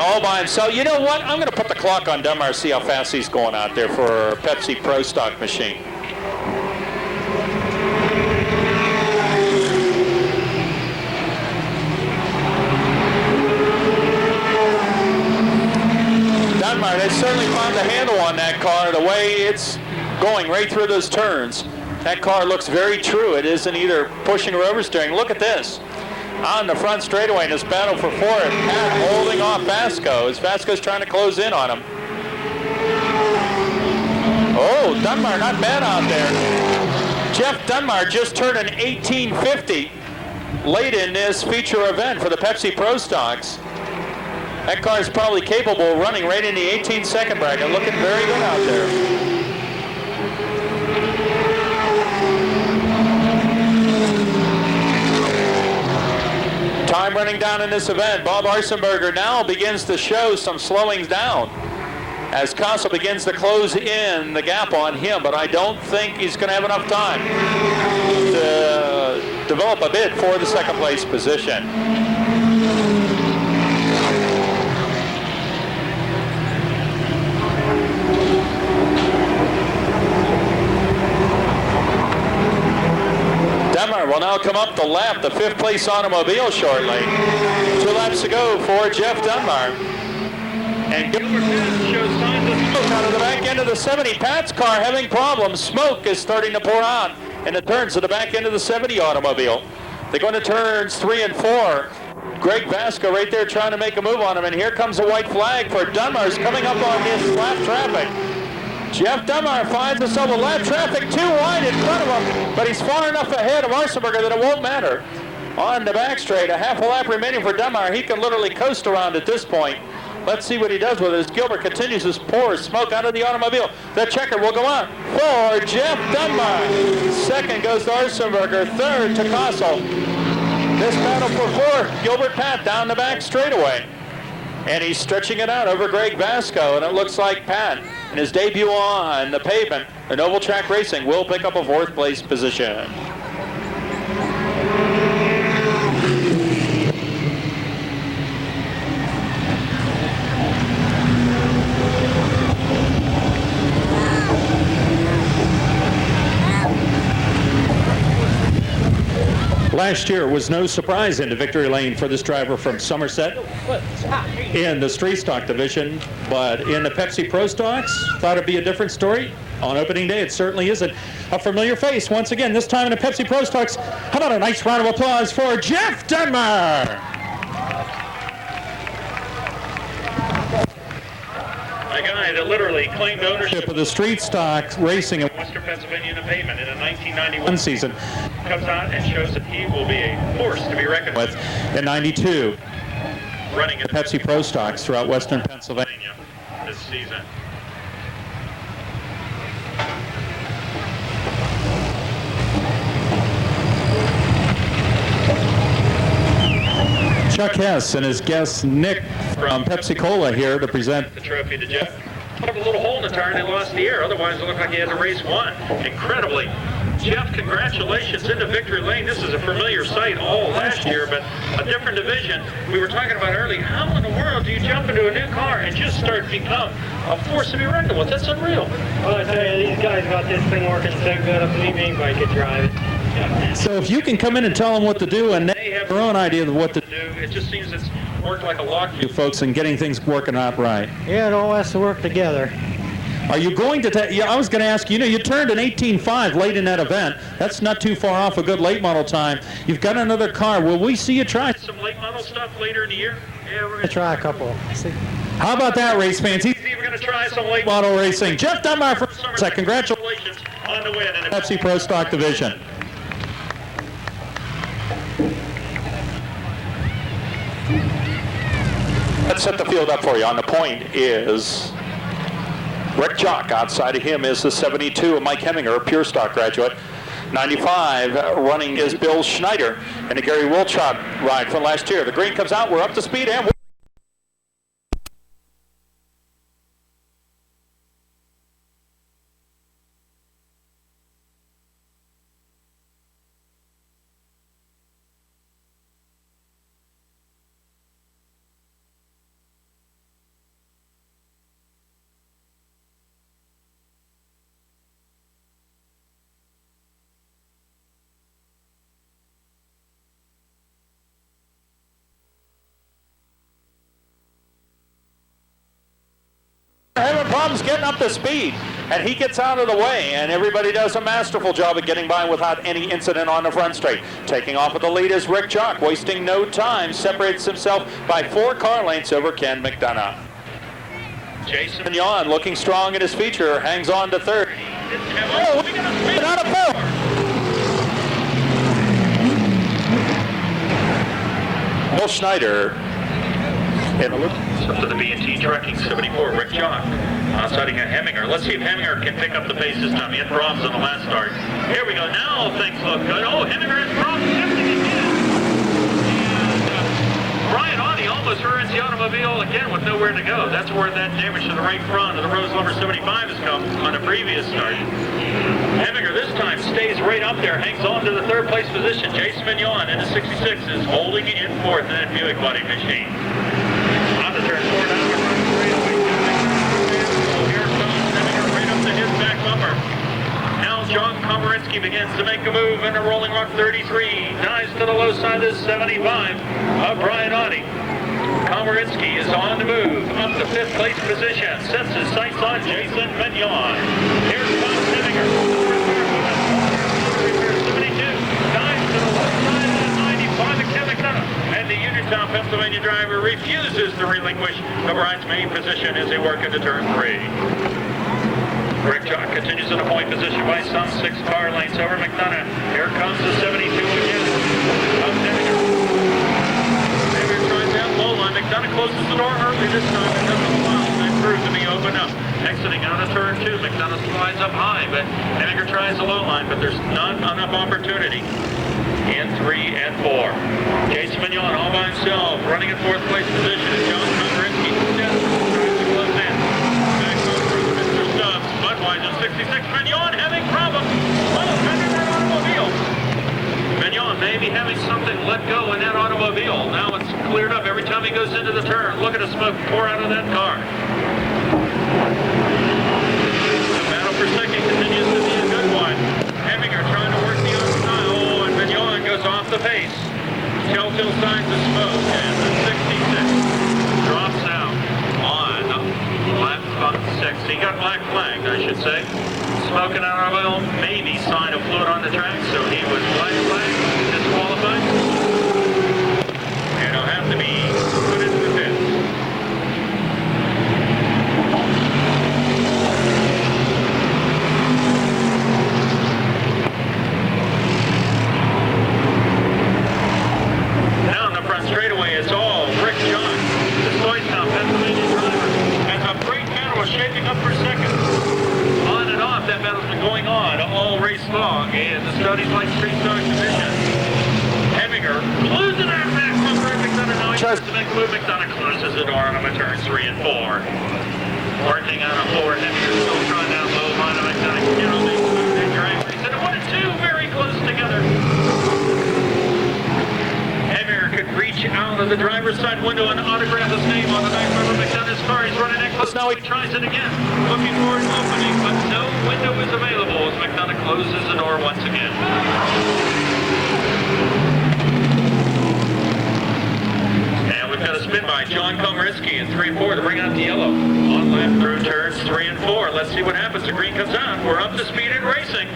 [SPEAKER 3] All by himself. You know what? I'm going to put the clock on Dunbar, see how fast he's going out there for a Pepsi Pro Stock machine. Dunbar has certainly found the handle on that car, the way it's going right through those turns. That car looks very true. It isn't either pushing or oversteering. Look at this. On the front straightaway in this battle for 4th, Pat holding off Vasco as Vasco's trying to close in on him. Oh, Dunbar not bad out there. Jeff Dunbar just turned an 1850 late in this feature event for the Pepsi Pro Stocks. That car is probably capable of running right in the 18-second bracket, looking very good out there. Time running down in this event. Bob Arsenberger now begins to show some slowings down as Kossel begins to close in the gap on him, but I don't think he's going to have enough time to develop a bid for the 2nd place position. come up the lap, the 5th place automobile shortly. 2 laps to go for Jeff Dunbar. And Gilbert shows signs of smoke out of the back end of the 70. Pat's car having problems. Smoke is starting to pour out in the turns to the back end of the 70 automobile. They go into turns 3 and 4. Greg Vasco right there trying to make a move on him, and here comes a white flag for Dunbar's coming up on this lap traffic. Jeff Dunbar finds himself a lap traffic too wide in front of him, but he's far enough ahead of Arsenberger that it won't matter. On the back straight, a half a lap remaining for Dunbar. He can literally coast around at this point. Let's see what he does with it as Gilbert continues to pour smoke out of the automobile. The checker will go on for Jeff Dunbar. 2nd goes to Arsenberger. 3rd to Kossel. This battle for 4th, Gilbert Pat down the back straightaway. And he's stretching it out over Greg Vasco, and it looks like Pat, in his debut on the pavement, in Oval Track Racing, will pick up a 4th place position.
[SPEAKER 7] Last year was no surprise into victory lane for this driver from Somerset in the street stock division, but in the Pepsi Pro Stocks, thought it'd be a different story. On opening day, it certainly isn't. A familiar face once again, this time in the Pepsi Pro Stocks. How about a nice round of applause for Jeff Dunbar?
[SPEAKER 4] A guy that literally claimed ownership
[SPEAKER 7] Of the street stock racing in
[SPEAKER 4] Western Pennsylvania in the pavement in a 1991
[SPEAKER 7] one season
[SPEAKER 4] comes out and shows that he will be a force to be reckoned with.
[SPEAKER 7] in 92,
[SPEAKER 4] Running in the
[SPEAKER 7] Pepsi Pro Stocks throughout Western Pennsylvania.
[SPEAKER 4] this season.
[SPEAKER 7] Chuck Hess and his guest Nick from Pepsi Cola here to present.
[SPEAKER 4] The trophy to Jeff. Have a little hole in the tire and he lost the air. Otherwise, it looked like he had the race won. Incredibly. Jeff, congratulations into victory lane. This is a familiar sight all last year, but a different division. We were talking about earlier, how in the world do you jump into a new car and just start to become a force to be reckoned with? That's unreal.
[SPEAKER 6] Well, I tell you, these guys got this thing working so good, I believe anybody could drive it.
[SPEAKER 7] So if you can come in and tell them what to do, and they have their own idea of what to do,
[SPEAKER 4] It just seems it's worked like a lock.
[SPEAKER 7] you folks, and getting things working out right.
[SPEAKER 6] Yeah, it all has to work together.
[SPEAKER 7] Are you going to yeah, I was going to ask you, you turned an 18.5 late in that event. That's not too far off a good late model time. You've got another car. Will we see you try?
[SPEAKER 4] Some late model stuff later in the year. Yeah, we're
[SPEAKER 6] I
[SPEAKER 4] going
[SPEAKER 6] try a couple. See.
[SPEAKER 7] How about that, race fans? He's
[SPEAKER 4] we're going to try some late
[SPEAKER 7] model racing. Jeff Dunbar from
[SPEAKER 4] Somerset.
[SPEAKER 7] Somerset. Congratulations.
[SPEAKER 4] On the win. And
[SPEAKER 7] Pepsi Pro Stock Division.
[SPEAKER 3] Let's set the field up for you. On the point is Rick Jock. Outside of him is the 72 of Mike Heminger, a pure stock graduate. 95 running is Bill Schneider and a Gary Wilchot ride from last year. The green comes out. We're up to speed and having problems getting up to speed, and he gets out of the way, and everybody does a masterful job of getting by without any incident on the front straight. Taking off with the lead is Rick Jock, wasting no time, separates himself by 4 car lengths over Ken McDonough.
[SPEAKER 4] Jason
[SPEAKER 3] Mignon, looking strong in his feature, hangs on to 3rd. Oh, we got a speed out of 4. Bill Schneider in a look.
[SPEAKER 4] to the B&T Trucking 74, Rick Jock. Outside of Heminger. Let's see if Heminger can pick up the pace this time. He had problems on the last start. Here we go. Now things look good. Oh, Heminger has problems. Brian Audie almost ruins the automobile again with nowhere to go. That's where that damage to the right front of the Rose number 75 has come on the previous start. Heminger this time stays right up there, hangs on to the 3rd place position. Jason Mignon in the 66 is holding in 4th in that Buick body machine. On the turn 4 down the front straightaway. Here comes Heminger right up to his back bumper. Now John Komarinsky begins to make make a move into Rolling Rock 33. Dives to the low side of 75 of Brian Audie. Komarinsky is on the move, up to 5th place position, sets his sights on Jason Mignon. Here comes Heminger. 72, dives to the left side of 95 of Kevin McDonough. And the Uniontown, Pennsylvania driver refuses to relinquish the bride's main position as they work into turn 3. Rick Jock continues in a point position by some 6 car lengths over McDonough. Here comes the 72 again of Heminger. McDonough closes the door early this time. It doesn't allow that curve to be opened up. Exiting out of turn 2, McDonough slides up high, but Heminger tries the low line, but there's not enough opportunity. In 3 and 4. Jason Mignon all by himself, running in 4th place position. And John Komarinsky tries to close in. Back over to Mr. Stubbs. Budweiser 66. Mignon having problems. Oh, under that automobile. Mignon may be having something let go in that automobile. Now it's cleared up every time he goes into the turn. Look at the smoke pour out of that car. The battle for second continues to be a good one. Heminger trying to work the outside. Oh, and Mignon goes off the pace. Telltale signs of smoke, and the 66 drops out on lap 6. He got black flagged, I should say. Smoking out of oil, maybe sign of fluid on the track, so he was black flagged, disqualified. And he'll have to be put into the pits. Now in the front straightaway, it's all Rick John, the Lloydtown, Pennsylvania driver. And a great battle is shaping up for second. On and off, that battle's been going on all race long in the Studies Light Street Stock Division. Heminger losing that back bumper. McDonough now he tries to make a move. McDonough closes the door on him at turns 3 and 4. Working out of 4, Heminger still trying down low line of McDonough. You know, they move in drag race. And 1 and 2 very close together. Heminger could reach out of the driver's side window and autograph his name on the back of McDonough's car. He's running that close. Now he tries it again, looking for an opening, but no window is available as McDonough closes the door once again. And we've got a spin by John Komarinsky in 3 and 4 to bring out the yellow. On lap through turns 3 and 4. Let's see what happens. The green comes out. We're up to speed in racing.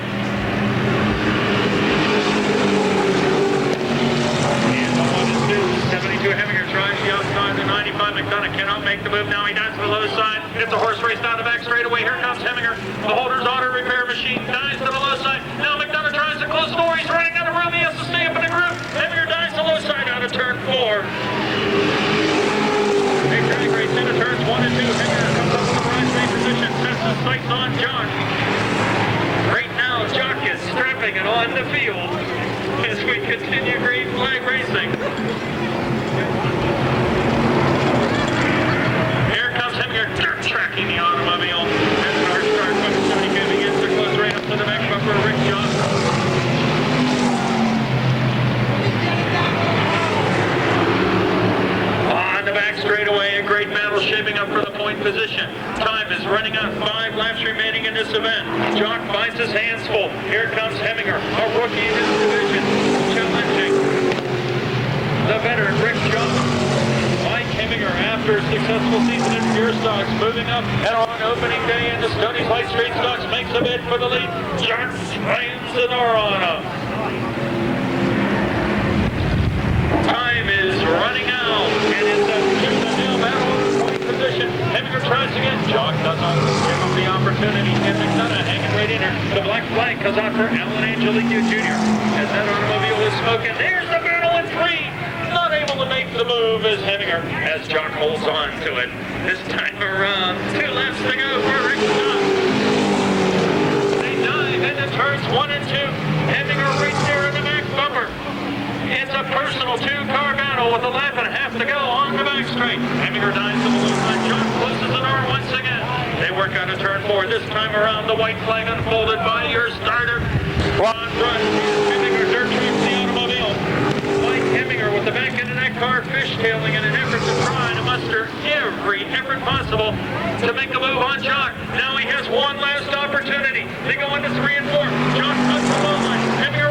[SPEAKER 4] 72 Heminger tries the outside to 95. McDonough cannot make the move. Now he dives to the low side. It's a horse race down the back straightaway. Here comes Heminger. The Holder's auto repair machine dives to the low side. Now McDonough tries to close the door. He's running out of room. He has to stay up in the group. Heminger dives to the low side out of turn 4. Big drag race into turns 1 and 2. Heminger comes up in the right main position. Sets his sights on John. Right now, Jock is strapping it on the field as we continue green flag racing. Here comes Heminger dirt tracking the automobile. And the car starts with 72 begins to close right up to the back bumper. Rick Johnson. On the back straightaway, a great battle shaping up for the point position. Time is running out. 5 laps remaining in this event. Jock finds his hands full. Here comes Heminger, a rookie in his division, challenging the veteran Rick Johnson. Mike Heminger, after a successful season in pure stocks, moving up and on opening day in the Studies Light Street Stocks, makes a bid for the lead. Jock slams the door on him. Time is running out, and it's a tooth-and-nail battle in point position. Heminger tries again. Jock does not give him the opportunity, and McDonough hanging right in there. The black flag comes out for Alan Angelique Jr. as that automobile is smoking. There's the battle in 3. Not able to make the move as Heminger, as Jock holds on to it. This time around, 2 laps to go for Rick Jock. They dive into turns 1 and 2. Heminger right there in the back bumper. It's a personal 2-car battle with a lap and a half to go on the back straight. Heminger dives to the low side. Jock closes the door once again. They work out of turn 4. This time around, the white flag unfolded by your starter, Ron Brush. Heminger dirt tracks the automobile. Mike Heminger with the back end of that car fishtailing in an effort to try to muster every effort possible to make a move on Jock. Now he has one last opportunity. They go into 3 and 4. Jock cuts the low line. Heminger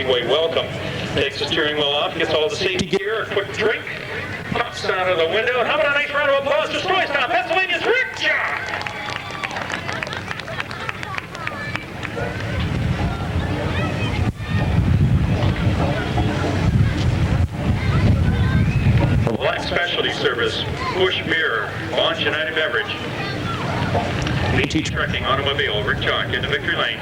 [SPEAKER 4] Speedway welcome. Takes the steering wheel off, gets all the safety gear, a quick drink, pops out of the window, and how about a nice round of applause for Stoystown, Pennsylvania's Rick Jock! Black Specialty Service, Bush Beer, Launch United Beverage, BT Trekking Automobile, Rick Jock into victory lane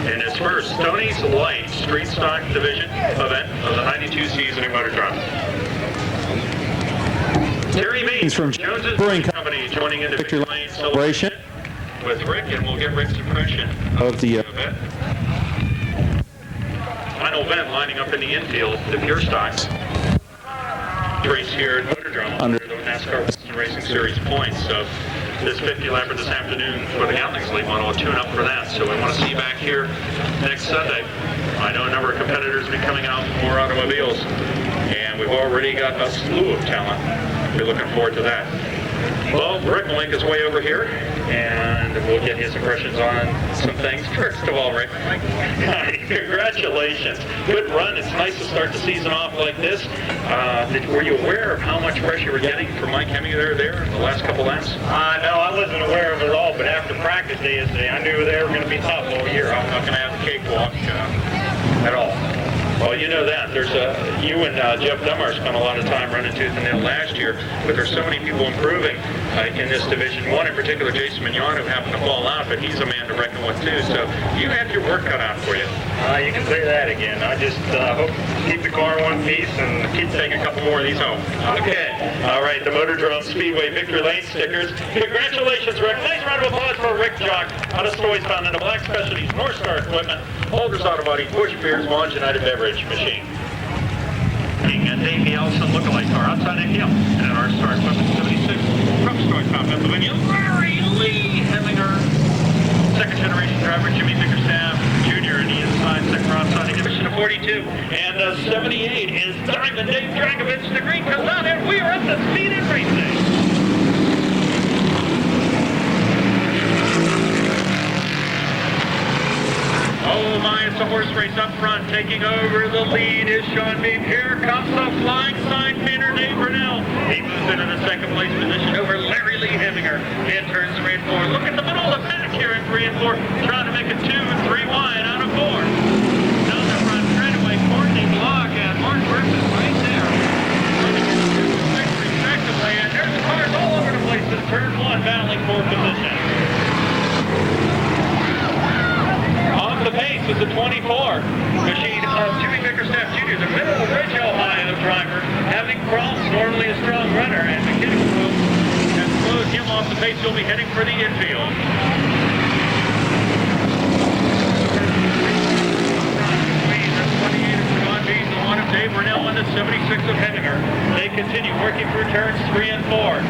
[SPEAKER 4] in his first Stoney's Light Street Stock Division event of the 92 season in MOTORDROME. Terry Means
[SPEAKER 7] from
[SPEAKER 4] Jones's
[SPEAKER 7] Brewing
[SPEAKER 4] Company joining into
[SPEAKER 7] Victory
[SPEAKER 4] victory lane
[SPEAKER 7] celebration
[SPEAKER 4] with Rick, and we'll get Rick's impression
[SPEAKER 7] of the
[SPEAKER 4] event. Final event lining up in the infield, the Pure Stocks race here at MOTORDROME under the NASCAR Racing Series points. So this 50 lapper this afternoon for the Gatlings League one will tune up for that. So we want to see you back here next Sunday. I know a number of competitors will be coming out with more automobiles, and we've already got a slew of talent. We're looking forward to that. Well, Rick will link his way over here, and we'll get his impressions on some things. First of all, Rick, congratulations. Good run. It's nice to start the season off like this. Were you aware of how much pressure you were getting from Mike Hemming there in the last couple laps?
[SPEAKER 8] No, I wasn't aware of it at all, but after practice day yesterday, I knew they were going to be tough all year. I'm not going to have a cakewalk at all.
[SPEAKER 4] Well, you know that. There's you and Jeff Dumar spent a lot of time running tooth and nail last year, but there's so many people improving in this division. One in particular, Jason Mignon, who happened to fall out, but he's a man to reckon with too. So you have your work cut out for you.
[SPEAKER 8] You can say that again. I just hope to keep the car in one piece and keep taking a couple more of these home.
[SPEAKER 4] Okay. All right. The MOTORDROME Speedway Victory Lane stickers. Congratulations, Rick. Nice round of applause for Rick Jock out of Stoystown in the Black Specialties, North Star Equipment, Holders Auto Body, Bush Beers, Launch United Beverage Machine. And Davey Elson lookalike car outside of him. And our Star Equipment 76 from Stoystown, Pennsylvania, Larry Lee Hemminger. Second generation driver Jimmy Bickerstaff Jr. in the inside, second row outside of him. 42. And 78 is Diamond Dave Dragovich. The green comes out, and we are at the speed and race day. Oh my, it's a horse race up front. Taking over the lead is Sean Beam. Here comes the flying sign painter, Dave Burnell. He moves into the second place position over Larry Lee Hemminger. In turns 3 and 4. Look at the middle of the pack here in 3 and 4. Trying to make it 2 and 3 wide out of 4. Down the front straightaway, Courtney Block and Mark Burton right there. Respectively, and there's the cars all over the place in turn 1 battling for position. The pace is a 24. Machine of Jimmy Bickerstaff Jr., the middle of Ridge Hill High, the driver, having problems, normally a strong runner, and McKinney has slowed him off the pace. He'll be heading for the infield. The 28 of Sean Bean, the 1 of Dave Burnell, and the 76 of Hemminger. They continue working through turns 3 and 4.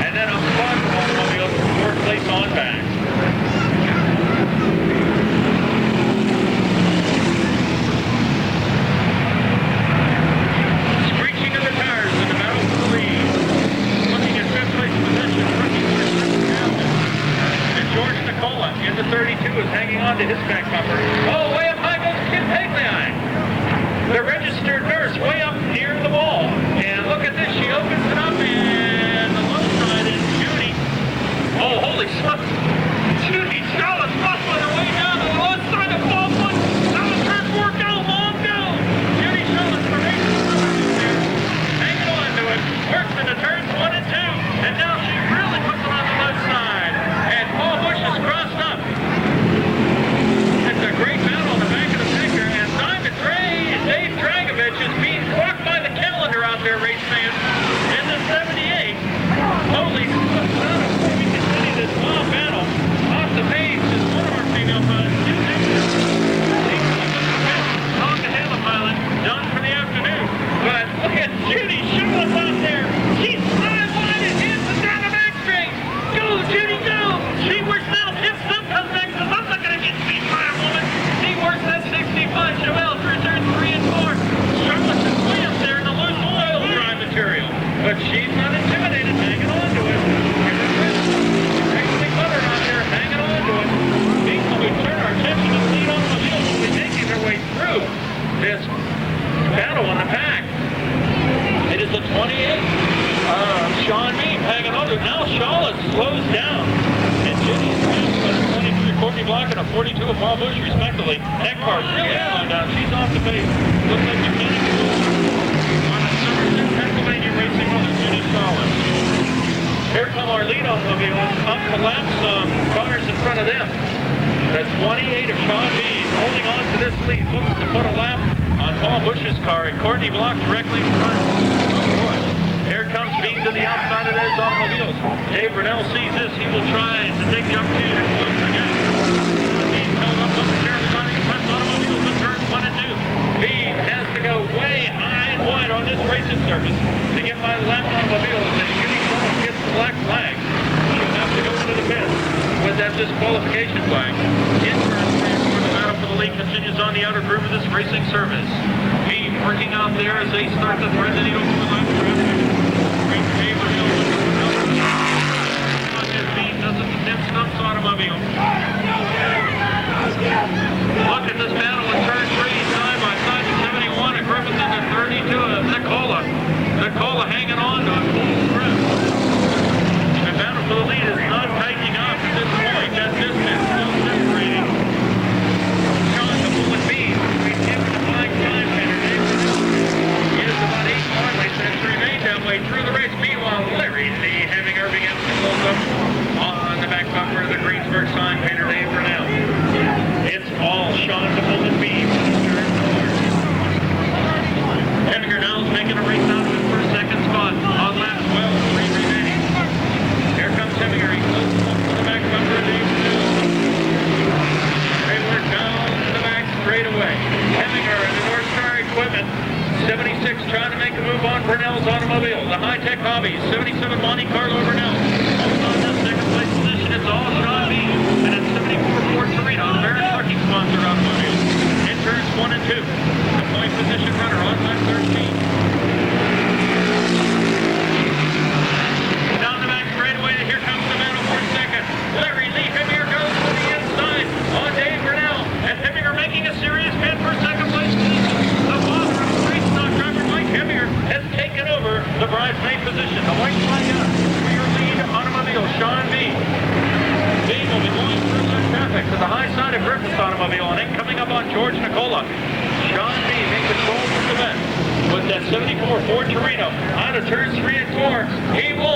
[SPEAKER 4] And then a squad of automobiles from 4th place on back. In the 32 is hanging on to his back bumper. Oh, way up high goes Kim Pagliai. The registered nurse way up near the wall. And look at this, she opens it up and the low side is Judy. Oh, holy smokes. Judy Charlotte's muscling her way down to the low side of ball one. Out of turn 4, go, long go. Judy Charlotte's there. Hanging on to it. Works into turns 1 and 2. And now she really puts it on the left side. And Paul Bush is crossed up. It's a great battle on the back of the picture, and Dave Dragovich is being clocked by the calendar out there, race fans, in the 78. Holy smokes, we continue this wild battle. Block and a 42 of Paul Bush, respectively. That car's really slowed down. She's off the pace. Looks like mechanics on a Somerset, Pennsylvania racing on the Judy Solid. Here come our lead automobiles up to lap some cars in front of them. The 28 of Sean B holding on to this lead. Looks to put a lap on Paul Bush's car, and Courtney Block directly in front of Bush. Here comes Bean to the outside of those automobiles. Dave Brunell sees this. He will try to take the opportunity to close again. Bean held up momentarily by the front automobiles in turns 1 and 2. Bean has to go way high and wide on this racing surface to get by the left automobile. And getting someone gets the black flag, she'll have to go into the pit with that disqualification flag. In turn 3 and 4, the battle for the lead continues on the outer groove of this racing service. Bean working out there as they start to thread the needle for the left stretch. Automobile. Look at this battle in turn 3, side by side to 71, and Griffith into 32 of Nicola. Nicola hanging on to a full grip. The battle for the lead is not tightening up at this point. That distance still separating Sean the Bullet Bean between him and the flag time winner. He is about 8 more lanes, and it's remained that way through the race. Meanwhile, Larry Lee having her begin to close up on the back bumper of the Greensburg sign painter Dave Brunell. It's all Sean the Bullet Bean. Heminger now is making a race out of it for a second spot on lap 12, 3 remaining. Here comes Heminger. He closes up to the back bumper of Dave Brunell. They work down the back straight away. Heminger and the North Star equipment. 76 trying to make a move on Brunell's automobile. The high-tech hobbies. 77 Monte Carlo Brunell. Holding on to second place position. It's all Sean B. And it's 74 Ford Torino, the Barron Trucking sponsor automobile. In turns 1 and 2. The point position runner on lap 13. Down the back straightaway. Here comes the battle for second. Larry Lee Heminger goes to the inside on Dave Brunell. And Heminger making a serious bid for second place position. The father of the race stock driver Mike Heminger has taken over the bridesmaid position. The white flag up for your lead automobile, Sean B. B will be going through some traffic to the high side of Griffith's automobile and then coming up on George Nicola. Sean B in control from the back with that 74 Ford Torino out of turns 3 and 4. He will